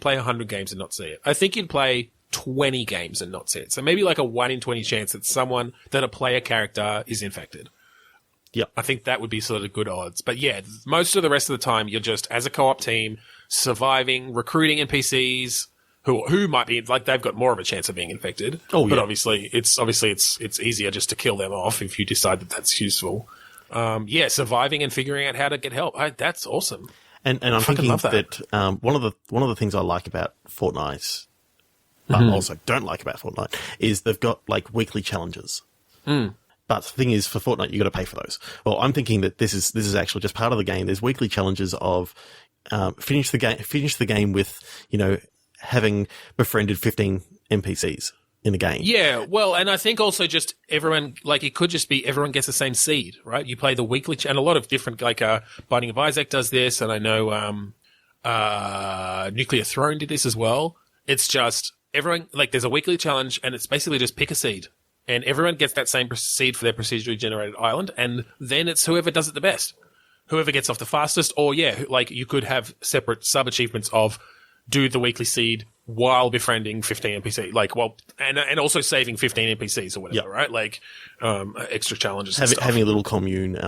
play 100 games and not see it. I think you'd play 20 games and not see it. So maybe like a 1 in 20 chance that a player character is infected. Yeah. I think that would be sort of good odds. But yeah, most of the rest of the time you're just as a co-op team surviving, recruiting NPCs who might be like they've got more of a chance of being infected. Oh, yeah. But obviously it's easier just to kill them off if you decide that that's useful. Surviving and figuring out how to get help. That's awesome. And I'm thinking that one of the things I like about Fortnite, but also don't like about Fortnite, is they've got like weekly challenges. But the thing is, for Fortnite, you got to pay for those. Well, I'm thinking that this is actually just part of the game. There's weekly challenges of finish the game with having befriended 15 NPCs in the game. Yeah, well, and I think also just everyone, like it could just be everyone gets the same seed, right? You play the weekly, and a lot of different, like Binding of Isaac does this, and I know Nuclear Throne did this as well. It's just everyone, like there's a weekly challenge, and it's basically just pick a seed. And everyone gets that same seed for their procedurally generated island, and then it's whoever does it the best. Whoever gets off the fastest, or like you could have separate sub-achievements of do the weekly seed while befriending 15 NPCs, and also saving 15 NPCs or whatever, right? Like, extra challenges and stuff. Having a little commune.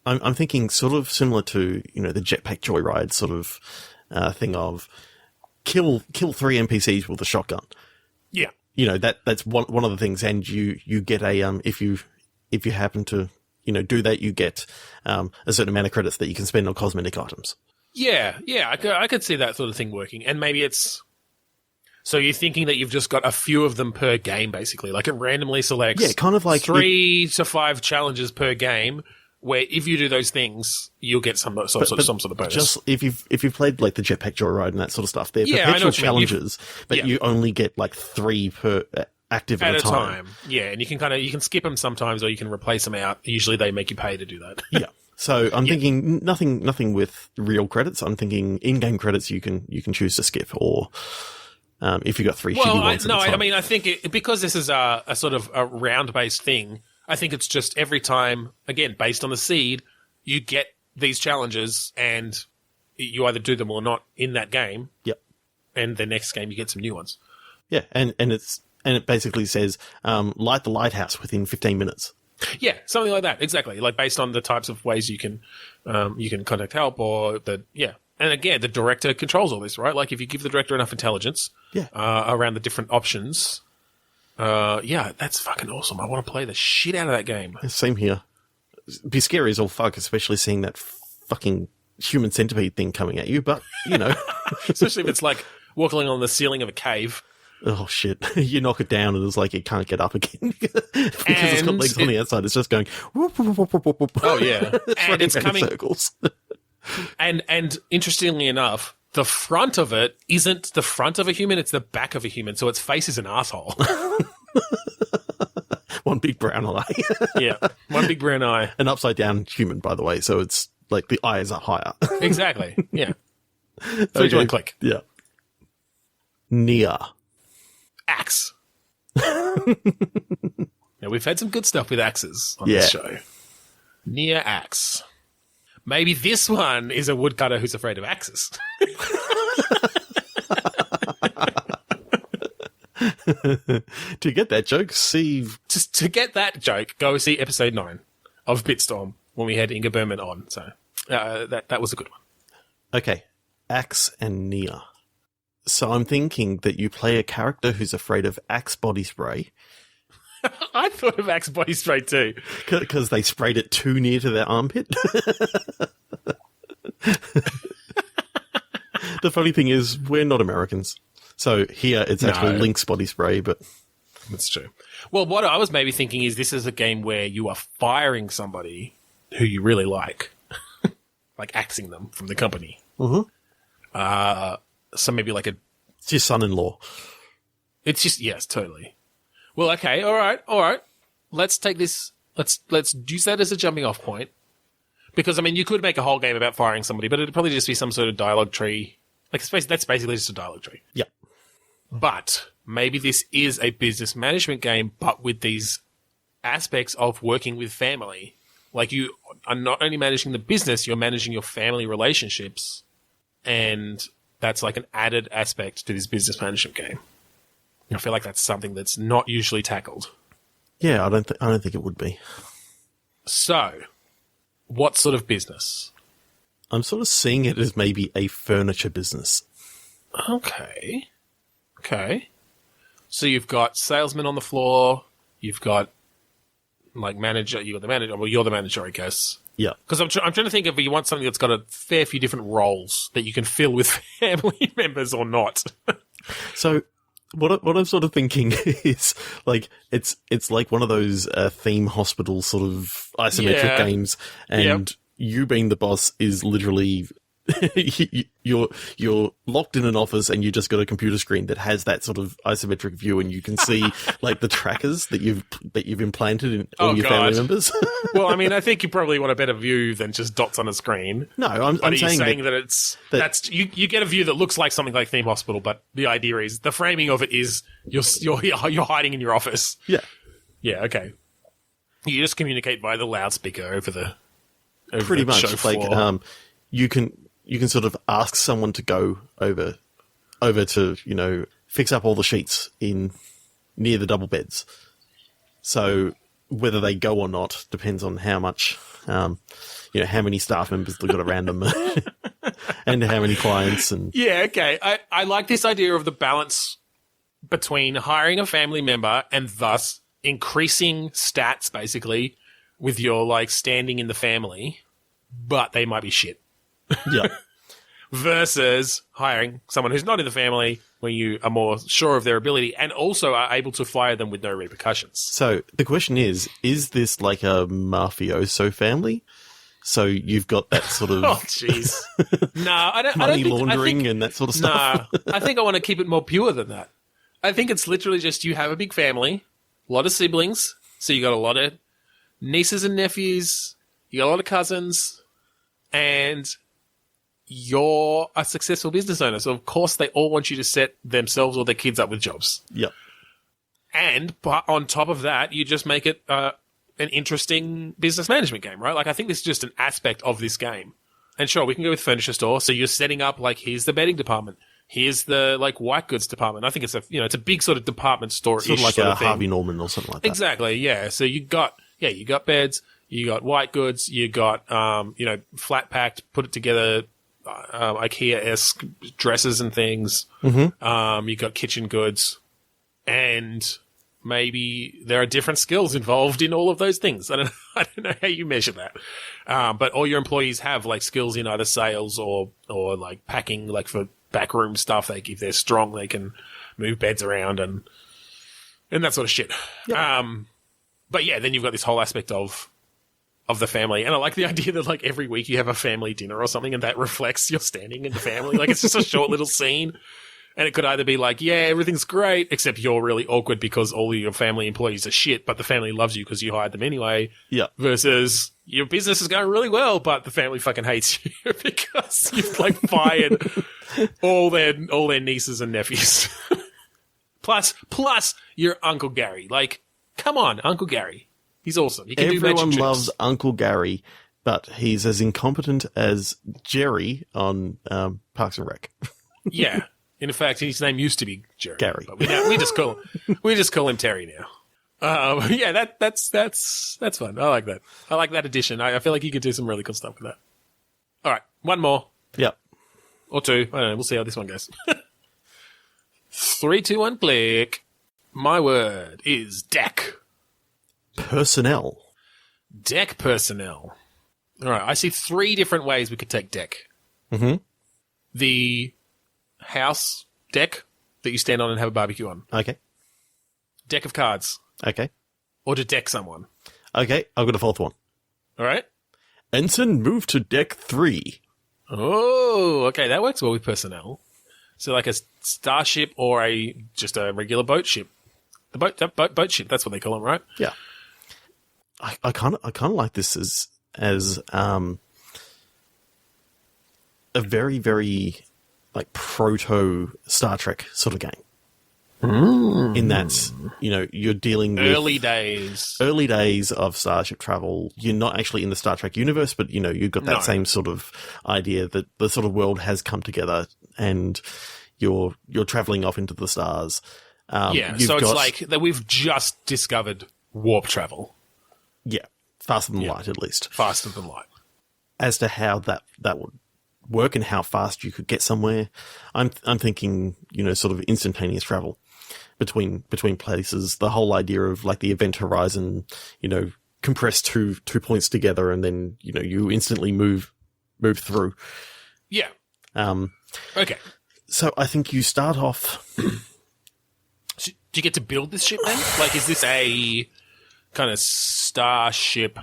I'm thinking sort of similar to, the Jetpack Joyride sort of, thing of kill 3 NPCs with a shotgun. Yeah. That's one of the things, and you get a, if you happen to, do that, you get, a certain amount of credits that you can spend on cosmetic items. Yeah, I could see that sort of thing working. And maybe it's... So you're thinking that you've just got a few of them per game, basically. Like it randomly selects... Yeah, kind of like... 3 to 5 challenges per game, where if you do those things, you'll get some sort of bonus. Just if you've played like the Jetpack Joyride and that sort of stuff, they're perpetual challenges, but you only get like 3 per... active at a time. Yeah, and you can skip them sometimes, or you can replace them out. Usually they make you pay to do that. Yeah. So I'm thinking nothing with real credits. I'm thinking in-game credits you can choose to skip, or if you got 3 shitty ones. I think because this is a sort of a round-based thing, I think it's just every time, again, based on the seed, you get these challenges and you either do them or not in that game. Yep. And the next game you get some new ones. Yeah, and it basically says light the lighthouse within 15 minutes. Yeah, something like that. Exactly. Like based on the types of ways you can contact help, or and again, the director controls all this, right? Like if you give the director enough intelligence, around the different options, that's fucking awesome. I want to play the shit out of that game. Same here. It'd be scary as all fuck, especially seeing that fucking human centipede thing coming at you. But especially if it's like walking on the ceiling of a cave. Oh shit! You knock it down and it's like it can't get up again because it's got legs on the outside. It's just going. Whoop, whoop, whoop, whoop, whoop. Oh yeah, and it's coming circles. and interestingly enough, the front of it isn't the front of a human; it's the back of a human. So its face is an asshole. One big brown eye. Yeah, one big brown eye. An upside down human, by the way. So it's like the eyes are higher. Exactly. Yeah. So you click. Yeah. Nia. Axe. Now, we've had some good stuff with axes on this show. Nia Axe. Maybe this one is a woodcutter who's afraid of axes. To get that joke, Just to get that joke, go see episode 9 of Bitstorm when we had Inga Berman on. So that was a good one. Okay. Axe and Nia. So I'm thinking that you play a character who's afraid of Axe body spray. I thought of Axe body spray too. Because they sprayed it too near to their armpit. The funny thing is, we're not Americans. So here it's actually Link's body spray, but that's true. Well, what I was maybe thinking is this is a game where you are firing somebody who you really like, like axing them from the company. Mm-hmm. So maybe like it's your son-in-law. It's just, yes, totally. Well, okay, all right. Let's take this. Let's use that as a jumping off point. Because, I mean, you could make a whole game about firing somebody, but it'd probably just be some sort of dialogue tree. Like, that's basically just a dialogue tree. Yeah. But maybe this is a business management game, but with these aspects of working with family. Like, you are not only managing the business, you're managing your family relationships. And that's like an added aspect to this business management game. I feel like that's something that's not usually tackled. Yeah, I don't think it would be. So, what sort of business? I'm sort of seeing it as maybe a furniture business. Okay. So you've got salesmen on the floor. You've got like manager. You got the manager. Well, you're the manager, I guess. Yeah. Because I'm trying to think if you want something that's got a fair few different roles that you can fill with family members or not. So what I'm sort of thinking is like it's like one of those theme hospital sort of isometric games, and you being the boss is literally you're locked in an office and you just got a computer screen that has that sort of isometric view, and you can see like the trackers that you've implanted in all your family members. Well, I mean, I think you probably want a better view than just dots on a screen. No, I'm saying that you get a view that looks like something like Theme Hospital, but the idea is the framing of it is you're hiding in your office. Yeah, okay. You just communicate via the loudspeaker over the pretty much show floor. Like you can sort of ask someone to go over to, fix up all the sheets in near the double beds. So whether they go or not depends on how much, how many staff members they've got around them and how many clients. And yeah, okay. I like this idea of the balance between hiring a family member and thus increasing stats basically with your like standing in the family, but they might be shit. Yeah. Versus hiring someone who's not in the family where you are more sure of their ability and also are able to fire them with no repercussions. So the question is this like a mafioso family? So you've got that sort of oh, jeez. No, I don't money think, laundering and that sort of stuff. Nah, I think I want to keep it more pure than that. I think it's literally just you have a big family, a lot of siblings, so you got a lot of nieces and nephews, you got a lot of cousins, and you're a successful business owner. So, of course, they all want you to set themselves or their kids up with jobs. Yep. And on top of that, you just make it an interesting business management game, right? Like, I think this is just an aspect of this game. And sure, we can go with furniture store. So you're setting up, like, here's the bedding department. Here's the, like, white goods department. I think it's it's a big sort of department store-ish sort of like a thing. Harvey Norman or something like that. Exactly, yeah. So you got beds, you got white goods, you got, flat packed, put it together, IKEA-esque dresses and things. Mm-hmm. You got kitchen goods, and maybe there are different skills involved in all of those things. I don't know how you measure that. But all your employees have like skills in either sales or like packing, like for backroom stuff. If they're strong, they can move beds around and that sort of shit. Yep. But yeah, then you've got this whole aspect of the family. And I like the idea that like every week you have a family dinner or something and that reflects your standing in the family. Like it's just a short little scene. And it could either be like, yeah, everything's great, except you're really awkward because all of your family employees are shit, but the family loves you because you hired them anyway. Yeah. Versus your business is going really well, but the family fucking hates you because you've like fired all their nieces and nephews. Plus your Uncle Gary. Like, come on, Uncle Gary. He's awesome. He can Everyone do magic loves tricks. Uncle Gary, but he's as incompetent as Jerry on Parks and Rec. Yeah. In fact, his name used to be Gary. But we just call him Terry now. Yeah, that's fun. I like that. I like that addition. I feel like you could do some really cool stuff with that. All right, one more. Yep. Or two. I don't know. We'll see how this one goes. 3, 2, 1, click. My word is deck. Personnel. Deck personnel. All right, I see 3 different ways we could take deck. Mm-hmm. The house deck, that you stand on and have a barbecue on. Okay. Deck of cards. Okay. Or to deck someone. Okay, I've got a fourth one. All right. Ensign, move to deck 3. Oh, okay. That works well with personnel. So like a starship or just a regular boat ship. The boat ship, that's what they call them, right? Yeah. I kind of like this as a very, very like proto Star Trek sort of game. In that, you're dealing with early days of starship travel. You're not actually in the Star Trek universe, but you've got that same sort of idea that the sort of world has come together and you're traveling off into the stars. So it's like that we've just discovered warp travel. Yeah, faster than light, at least. Faster than light. As to how that would work and how fast you could get somewhere, I'm thinking, sort of instantaneous travel between places. The whole idea of like the event horizon, compress two points together and then you instantly move through. Yeah. Okay. So I think you start off. Do you get to build this ship then? Like, is this a kind of starship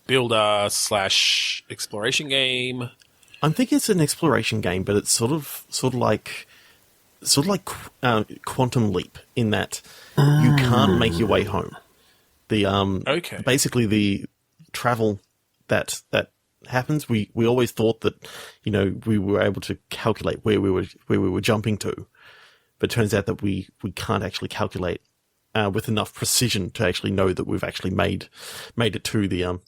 builder / exploration game? I'm thinking it's an exploration game, but it's sort of like Quantum Leap in that you can't make your way home. Basically the travel that happens. We always thought that we were able to calculate where we were jumping to, but it turns out that we can't actually calculate with enough precision to actually know that we've actually made it to the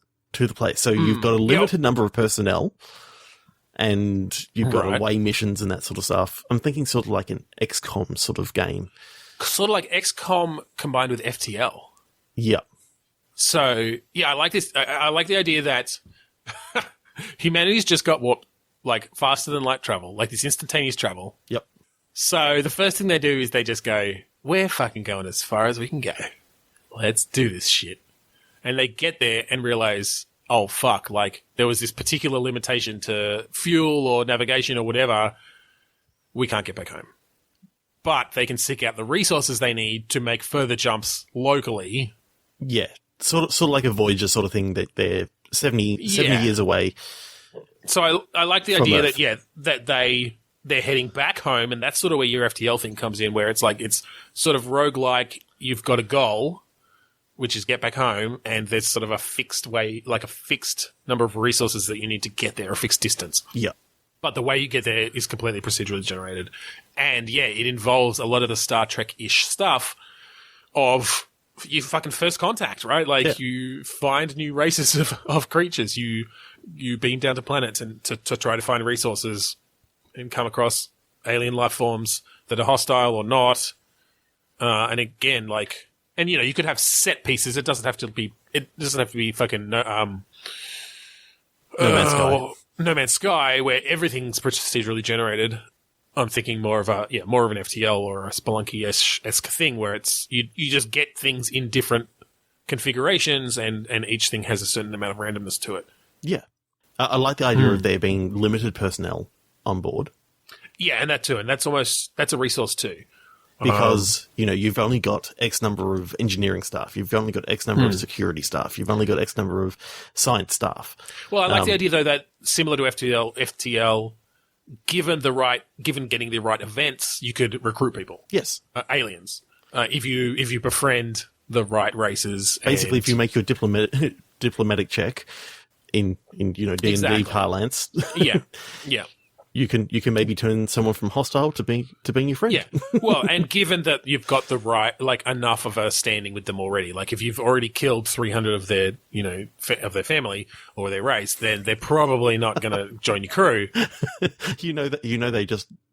place. So you've got a limited number of personnel. And you've got away missions and that sort of stuff. I'm thinking sort of like an XCOM sort of game. Sort of like XCOM combined with FTL. Yeah. So, yeah, I like this. I like the idea that humanity's just got warp, like faster than light travel, like this instantaneous travel. Yep. So the first thing they do is they just go, we're fucking going as far as we can go. Let's do this shit. And they get there and realize, oh, fuck, like, there was this particular limitation to fuel or navigation or whatever. We can't get back home. But they can seek out the resources they need to make further jumps locally. Yeah. Sort of like a Voyager sort of thing that they're 70 years away. So I like the idea that they're heading back home, and that's sort of where your FTL thing comes in, where it's like, it's sort of roguelike. You've got a goal, which is get back home, and there's sort of a fixed way, like a fixed number of resources that you need to get there, a fixed distance. Yeah. But the way you get there is completely procedurally generated. And yeah, it involves a lot of the Star Trek-ish stuff of you fucking first contact, right? Like you find new races of creatures. You beam down to planets and to try to find resources and come across alien life forms that are hostile or not. And again, like, and you could have set pieces. It doesn't have to be fucking No Man's Sky. No Man's Sky, where everything's procedurally generated. I'm thinking more of an FTL or a Spelunky-esque thing where it's you just get things in different configurations and each thing has a certain amount of randomness to it. Yeah. I like the idea of there being limited personnel on board. Yeah, and that too. And that's a resource too. Because, you've only got X number of engineering staff. You've only got X number of security staff. You've only got X number of science staff. Well, I like the idea, though, that similar to FTL, given getting the right events, you could recruit people. Yes. Aliens. If you befriend the right races. Basically, if you make your diplomatic check in D&D parlance. Yeah. You can maybe turn someone from hostile to being your friend. Yeah. Well, and given that you've got the right, like, enough of a standing with them already, like if you've already killed 300 of their, of their family or their race, then they're probably not going to join your crew.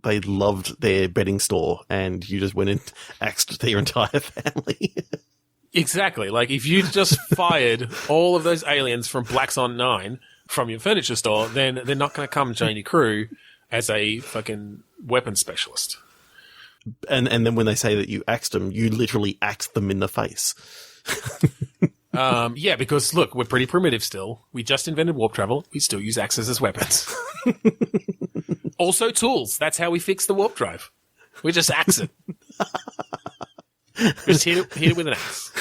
They loved their bedding store and you just went and axed their entire family. Exactly. Like if you just fired all of those aliens from Black's on 9 from your furniture store, then they're not going to come join your crew as a fucking weapons specialist. And then when they say that you axed them, you literally axed them in the face. Yeah, because look, we're pretty primitive still. We just invented warp travel. We still use axes as weapons. Also tools. That's how we fix the warp drive. We just axe it. Just hit it with an axe.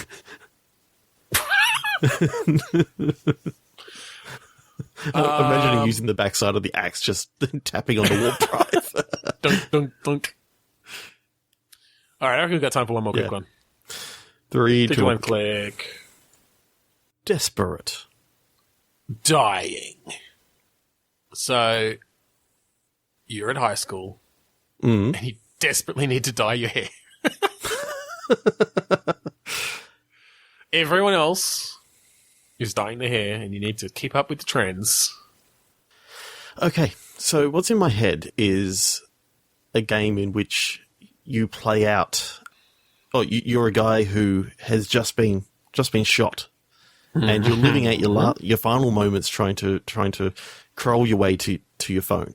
I'm imagining using the backside of the axe, just tapping on the warp drive. Dunk, dunk, dunk. All right, I reckon we've got time for one more quick one. 3, 2, Tickle and click. Desperate. Dying. So, you're at high school, and you desperately need to dye your hair. Everyone else is dyeing their hair, and you need to keep up with the trends. Okay, so what's in my head is a game in which you play out. Oh, you're a guy who has just been shot, and you're living out your final moments trying to crawl your way to your phone,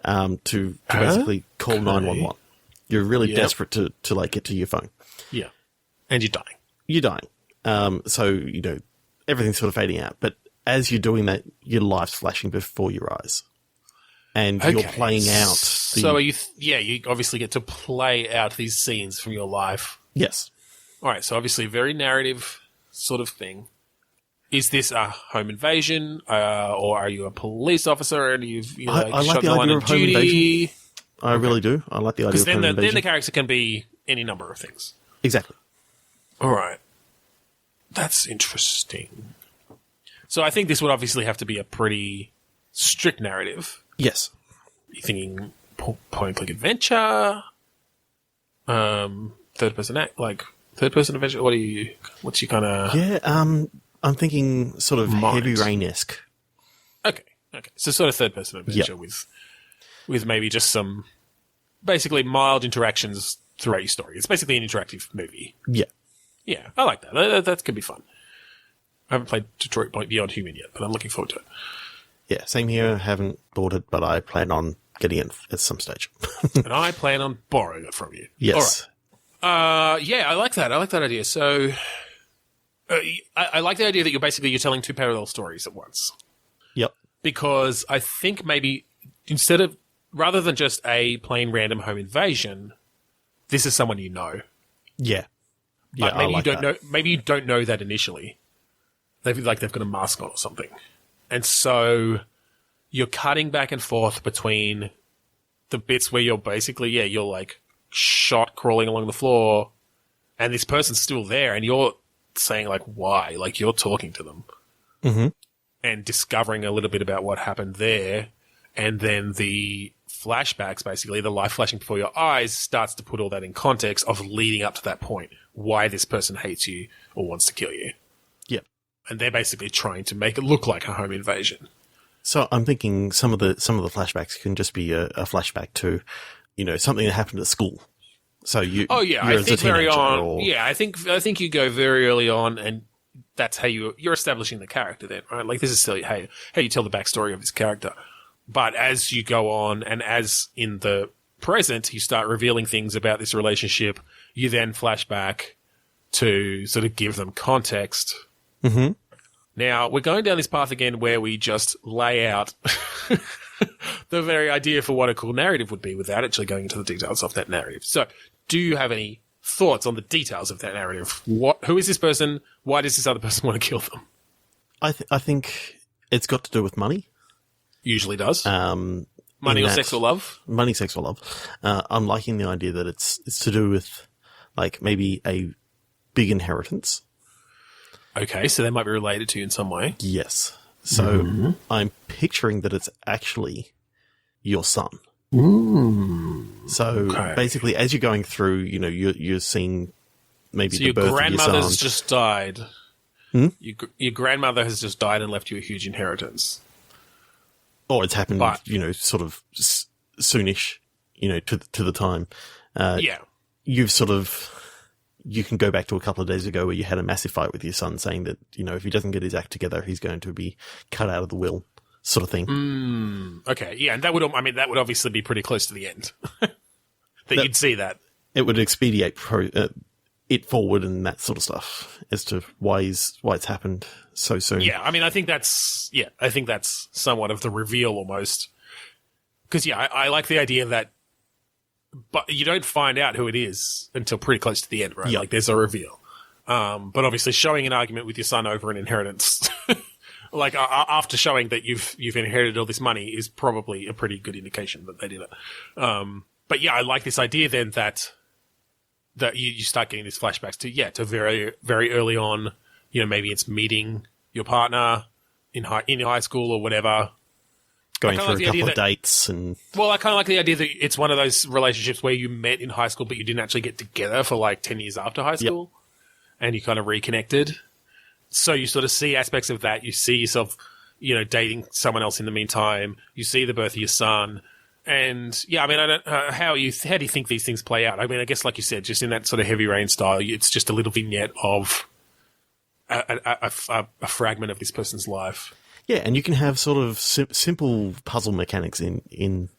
to basically call 911. You're really desperate to like get to your phone. Yeah, and you're dying. You're dying. So everything's sort of fading out, but as you're doing that, your life's flashing before your eyes, and you're playing out. So are you? You obviously get to play out these scenes from your life. Yes. All right. So obviously, a very narrative sort of thing. Is this a home invasion, or are you a police officer and you're I like shot the the line idea of of home duty? invasion. I really do. I like the idea of home invasion. Then the character can be any number of things. Exactly. All right. That's interesting. So I think this would obviously have to be a pretty strict narrative. Yes. You're thinking point-and-click adventure, third-person adventure. What's your kind of... Yeah, I'm thinking sort of mind? Heavy Rain-esque. Okay. So sort of third-person adventure with maybe just some basically mild interactions throughout your story. It's basically an interactive movie. Yeah. Yeah, I like that. That could be fun. I haven't played Detroit Beyond Human yet, but I'm looking forward to it. Yeah, same here. Haven't bought it, but I plan on getting it at some stage. And I plan on borrowing it from you. Yes. All right. I like that. I like that idea. So, I like the idea that you're telling two parallel stories at once. Yep. Because I think maybe rather than just a plain random home invasion, this is someone you know. Yeah. But maybe Maybe you don't know that initially. They've got a mask on or something, and so you're cutting back and forth between the bits where you're basically you're like shot crawling along the floor, and this person's still there, and you're saying like why, like you're talking to them, and discovering a little bit about what happened there, and then the flashbacks, basically the life flashing before your eyes, starts to put all that in context of leading up to that point. Why this person hates you or wants to kill you. Yeah. And they're basically trying to make it look like a home invasion. So I'm thinking some of the flashbacks can just be a flashback to, something that happened at school. So you. Oh yeah, I think very on. Yeah, I think you go very early on, and that's how you're establishing the character then, right? Like this is still how you tell the backstory of this character. But as you go on, and as in the present, you start revealing things about this relationship. You then flash back to sort of give them context. Mm-hmm. Now, we're going down this path again where we just lay out the very idea for what a cool narrative would be without actually going into the details of that narrative. So, do you have any thoughts on the details of that narrative? Who is this person? Why does this other person want to kill them? I think it's got to do with money. Usually does. Money or sex or love? Money, sex or love. I'm liking the idea that it's to do with like maybe a big inheritance. Okay, so they might be related to you in some way. Yes. So I'm picturing that it's actually your son. So basically, as you're going through, you're seeing maybe the birth of your son. Your grandmother's just died. Your grandmother has just died and left you a huge inheritance. Or it's happened, sort of soonish, to the time. You can go back to a couple of days ago where you had a massive fight with your son saying that, if he doesn't get his act together, he's going to be cut out of the will, sort of thing. Okay, yeah, and that would obviously be pretty close to the end. You'd see that. It would expedite it forward and that sort of stuff as to why it's happened so soon. Yeah, I think that's somewhat of the reveal almost. Because, I like the idea that but you don't find out who it is until pretty close to the end, right? Yeah. Like there's a reveal. But obviously showing an argument with your son over an inheritance, like after showing that you've inherited all this money is probably a pretty good indication that they did it. But yeah, I like this idea then that you start getting these flashbacks to very, very early on, maybe it's meeting your partner in high school or whatever. Going through a couple of dates and... Well, I kind of like the idea that it's one of those relationships where you met in high school but you didn't actually get together for like 10 years after high school. Yep. And you kind of reconnected. So you sort of see aspects of that. You see yourself, dating someone else in the meantime. You see the birth of your son. And yeah, I mean, I don't how do you think these things play out? I mean, I guess like you said, just in that sort of Heavy Rain style, it's just a little vignette of a fragment of this person's life. Yeah, and you can have sort of simple puzzle mechanics in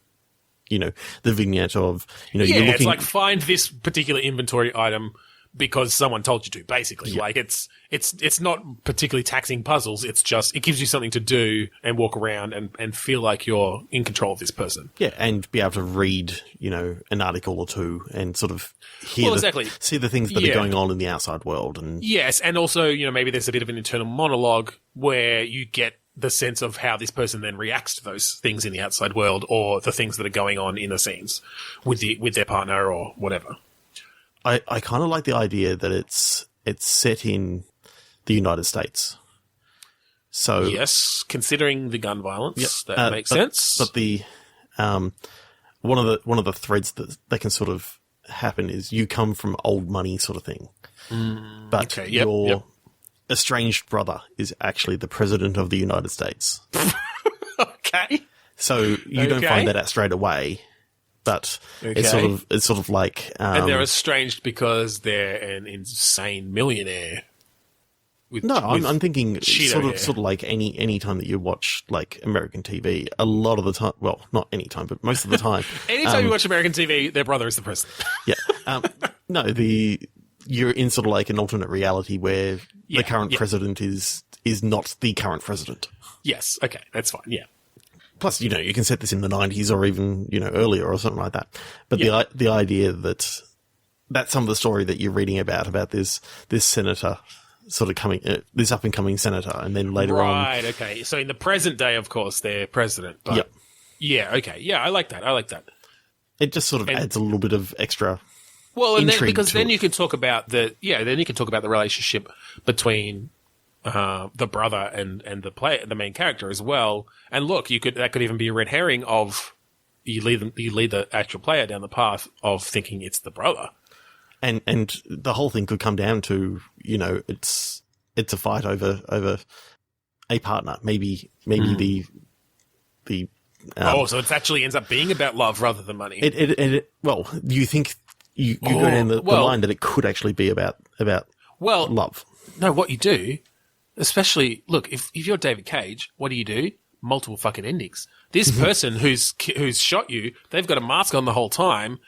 the vignette of you're looking. It's like find this particular inventory item because someone told you to, basically. Yeah. Like it's not particularly taxing puzzles. It's just, it gives you something to do and walk around and feel like you're in control of this person. Yeah. And be able to read, an article or two and sort of see the things that are going on in the outside world. And yes. And also, maybe there's a bit of an internal monologue where you get the sense of how this person then reacts to those things in the outside world or the things that are going on in the scenes with their partner or whatever. I kind of like the idea that it's set in the United States. So yes, considering the gun violence, that makes sense. But the one of the threads that can sort of happen is you come from old money sort of thing, but your estranged brother is actually the president of the United States. Okay, so you don't find that out straight away. But it's sort of like... and they're estranged because they're an insane millionaire. I'm thinking sort of like any time that you watch like American TV, a lot of the time, well, not any time, but most of the time. Anytime you watch American TV, their brother is the president. No, you're in sort of like an alternate reality where the current president is not the current president. Yes, okay, that's fine, yeah. Plus, you can set this in the 90s or even, earlier or something like that. But the idea that that's some of the story that you're reading about this senator sort of coming, this up and coming senator, and then later on. Right, okay. So in the present day, of course, they're president. But yeah, okay. Yeah, I like that. It just sort of adds a little bit of extra. Well, and then you can talk about the relationship between the brother and the main character as well. And look, that could even be a red herring of you lead the actual player down the path of thinking it's the brother. And the whole thing could come down to, it's a fight over a partner. Maybe the so it actually ends up being about love rather than money. Well, you think you go down the line that it could actually be about love. No, what you do, especially, look, if you're David Cage, what do? Multiple fucking endings. This person who's shot you, they've got a mask on the whole time.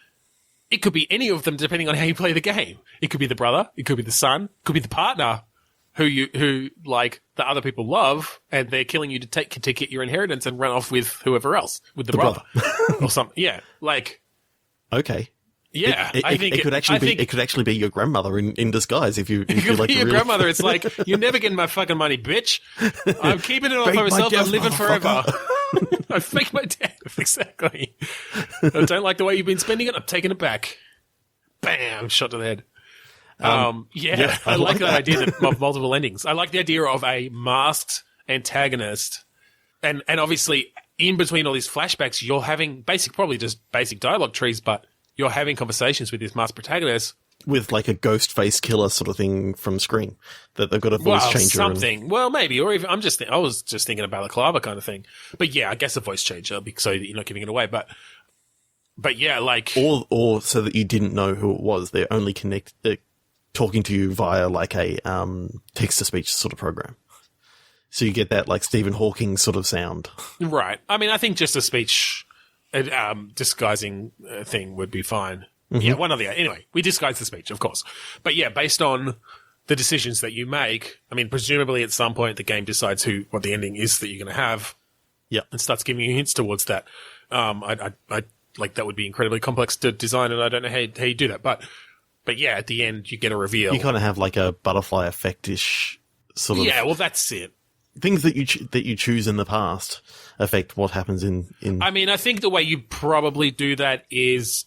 It could be any of them depending on how you play the game. It could be the brother, it could be the son, it could be the partner who like the other people love, and they're killing you to get your inheritance and run off with whoever else, with the brother or something. Yeah, like okay. Yeah, it could actually be your grandmother in disguise if you like your grandmother. It's like, you're never getting my fucking money, bitch. I'm keeping it all for myself. I'm living forever. I fake my death. Exactly. I don't like the way you've been spending it. I'm taking it back. Bam! Shot to the head. I like that idea of multiple endings. I like the idea of a masked antagonist, and obviously in between all these flashbacks, you're having probably just basic dialogue trees, but you're having conversations with this masked protagonist. With like a ghost face killer sort of thing from Scream, that they've got a voice changer. Something. Well, maybe, or even I was just thinking a balaclava kind of thing. But yeah, I guess a voice changer so that you're not giving it away. But yeah, like, or so that you didn't know who it was. They're only talking to you via like a text to speech sort of program. So you get that like Stephen Hawking sort of sound. Right. I mean, I think just a speech disguising thing would be fine. Mm-hmm. Yeah, one or the other. Anyway, we disguise the speech, of course. But yeah, based on the decisions that you make, I mean, presumably at some point the game decides what the ending is that you're going to have. Yeah. And starts giving you hints towards that. like that would be incredibly complex to design, and I don't know how you do that. But yeah, at the end you get a reveal. You kind of have like a butterfly effect-ish sort of. Yeah, well, that's it. Things that you choose in the past affect what happens in. I mean, I think the way you probably do that is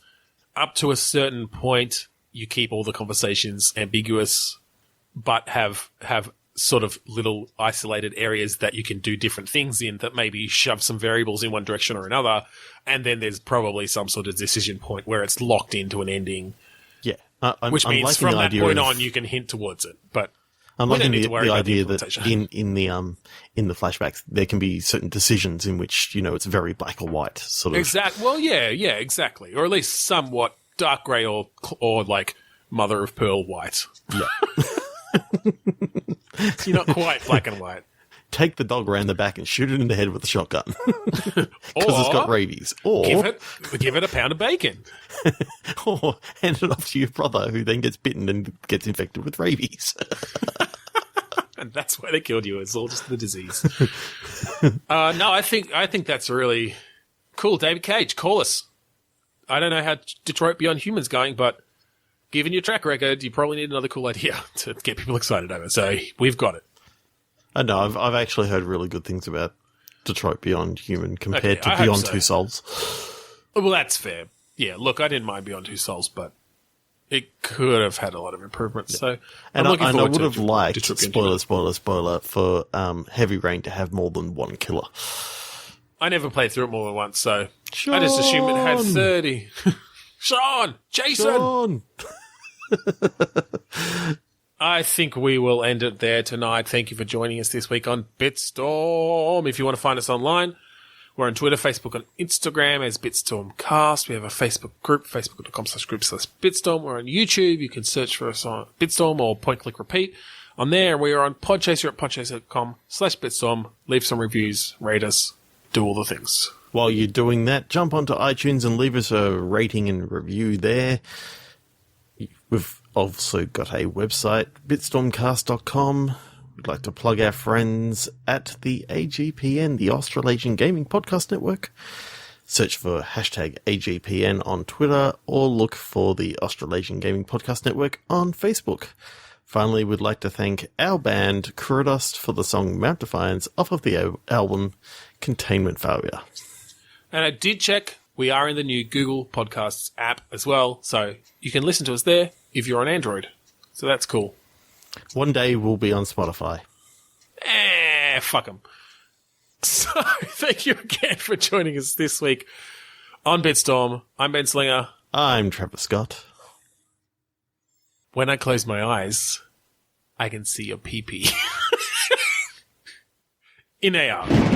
up to a certain point, you keep all the conversations ambiguous, but have sort of little isolated areas that you can do different things in that maybe shove some variables in one direction or another. And then there's probably some sort of decision point where it's locked into an ending. Yeah. Which means from that point on, you can hint towards it. But I'm liking the idea that in the flashbacks there can be certain decisions in which it's very black or white sort of. Exactly. Well, yeah, exactly, or at least somewhat dark grey or like mother of pearl white. Yeah. You're not quite black and white. Take the dog around the back and shoot it in the head with a shotgun because it's got rabies. Or give it a pound of bacon. Or hand it off to your brother, who then gets bitten and gets infected with rabies. And that's why they killed you. It's all just the disease. No, I think that's really cool. David Cage, call us. I don't know how Detroit Beyond Human's going, but given your track record, you probably need another cool idea to get people excited over. So we've got it. I know. I've actually heard really good things about Detroit Beyond Human compared to Beyond Two Souls. Well, that's fair. Yeah, look, I didn't mind Beyond Two Souls, but it could have had a lot of improvements. Yeah. So, and I would have liked, spoiler, for Heavy Rain to have more than one killer. I never played through it more than once, so Sean! I just assumed it had 30. Sean! Jason! I think we will end it there tonight. Thank you for joining us this week on Bitstorm. If you want to find us online, we're on Twitter, Facebook, and Instagram as BitstormCast. We have a Facebook group, facebook.com/group/Bitstorm. We're on YouTube. You can search for us on Bitstorm or Point Click Repeat. On there, we are on Podchaser at podchaser.com/Bitstorm. Leave some reviews, rate us, do all the things. While you're doing that, jump onto iTunes and leave us a rating and review there. We've also got a website, bitstormcast.com. We'd like to plug our friends at the AGPN, the Australasian Gaming Podcast Network. Search for hashtag AGPN on Twitter or look for the Australasian Gaming Podcast Network on Facebook. Finally, we'd like to thank our band, Kurodust, for the song Mount Defiance off of the album Containment Failure. And I did check. We are in the new Google Podcasts app as well, so you can listen to us there if you're on Android. So that's cool. One day we'll be on Spotify. Fuck them. So thank you again for joining us this week on Bitstorm. I'm Ben Slinger. I'm Trevor Scott. When I close my eyes, I can see your pee-pee. In AR.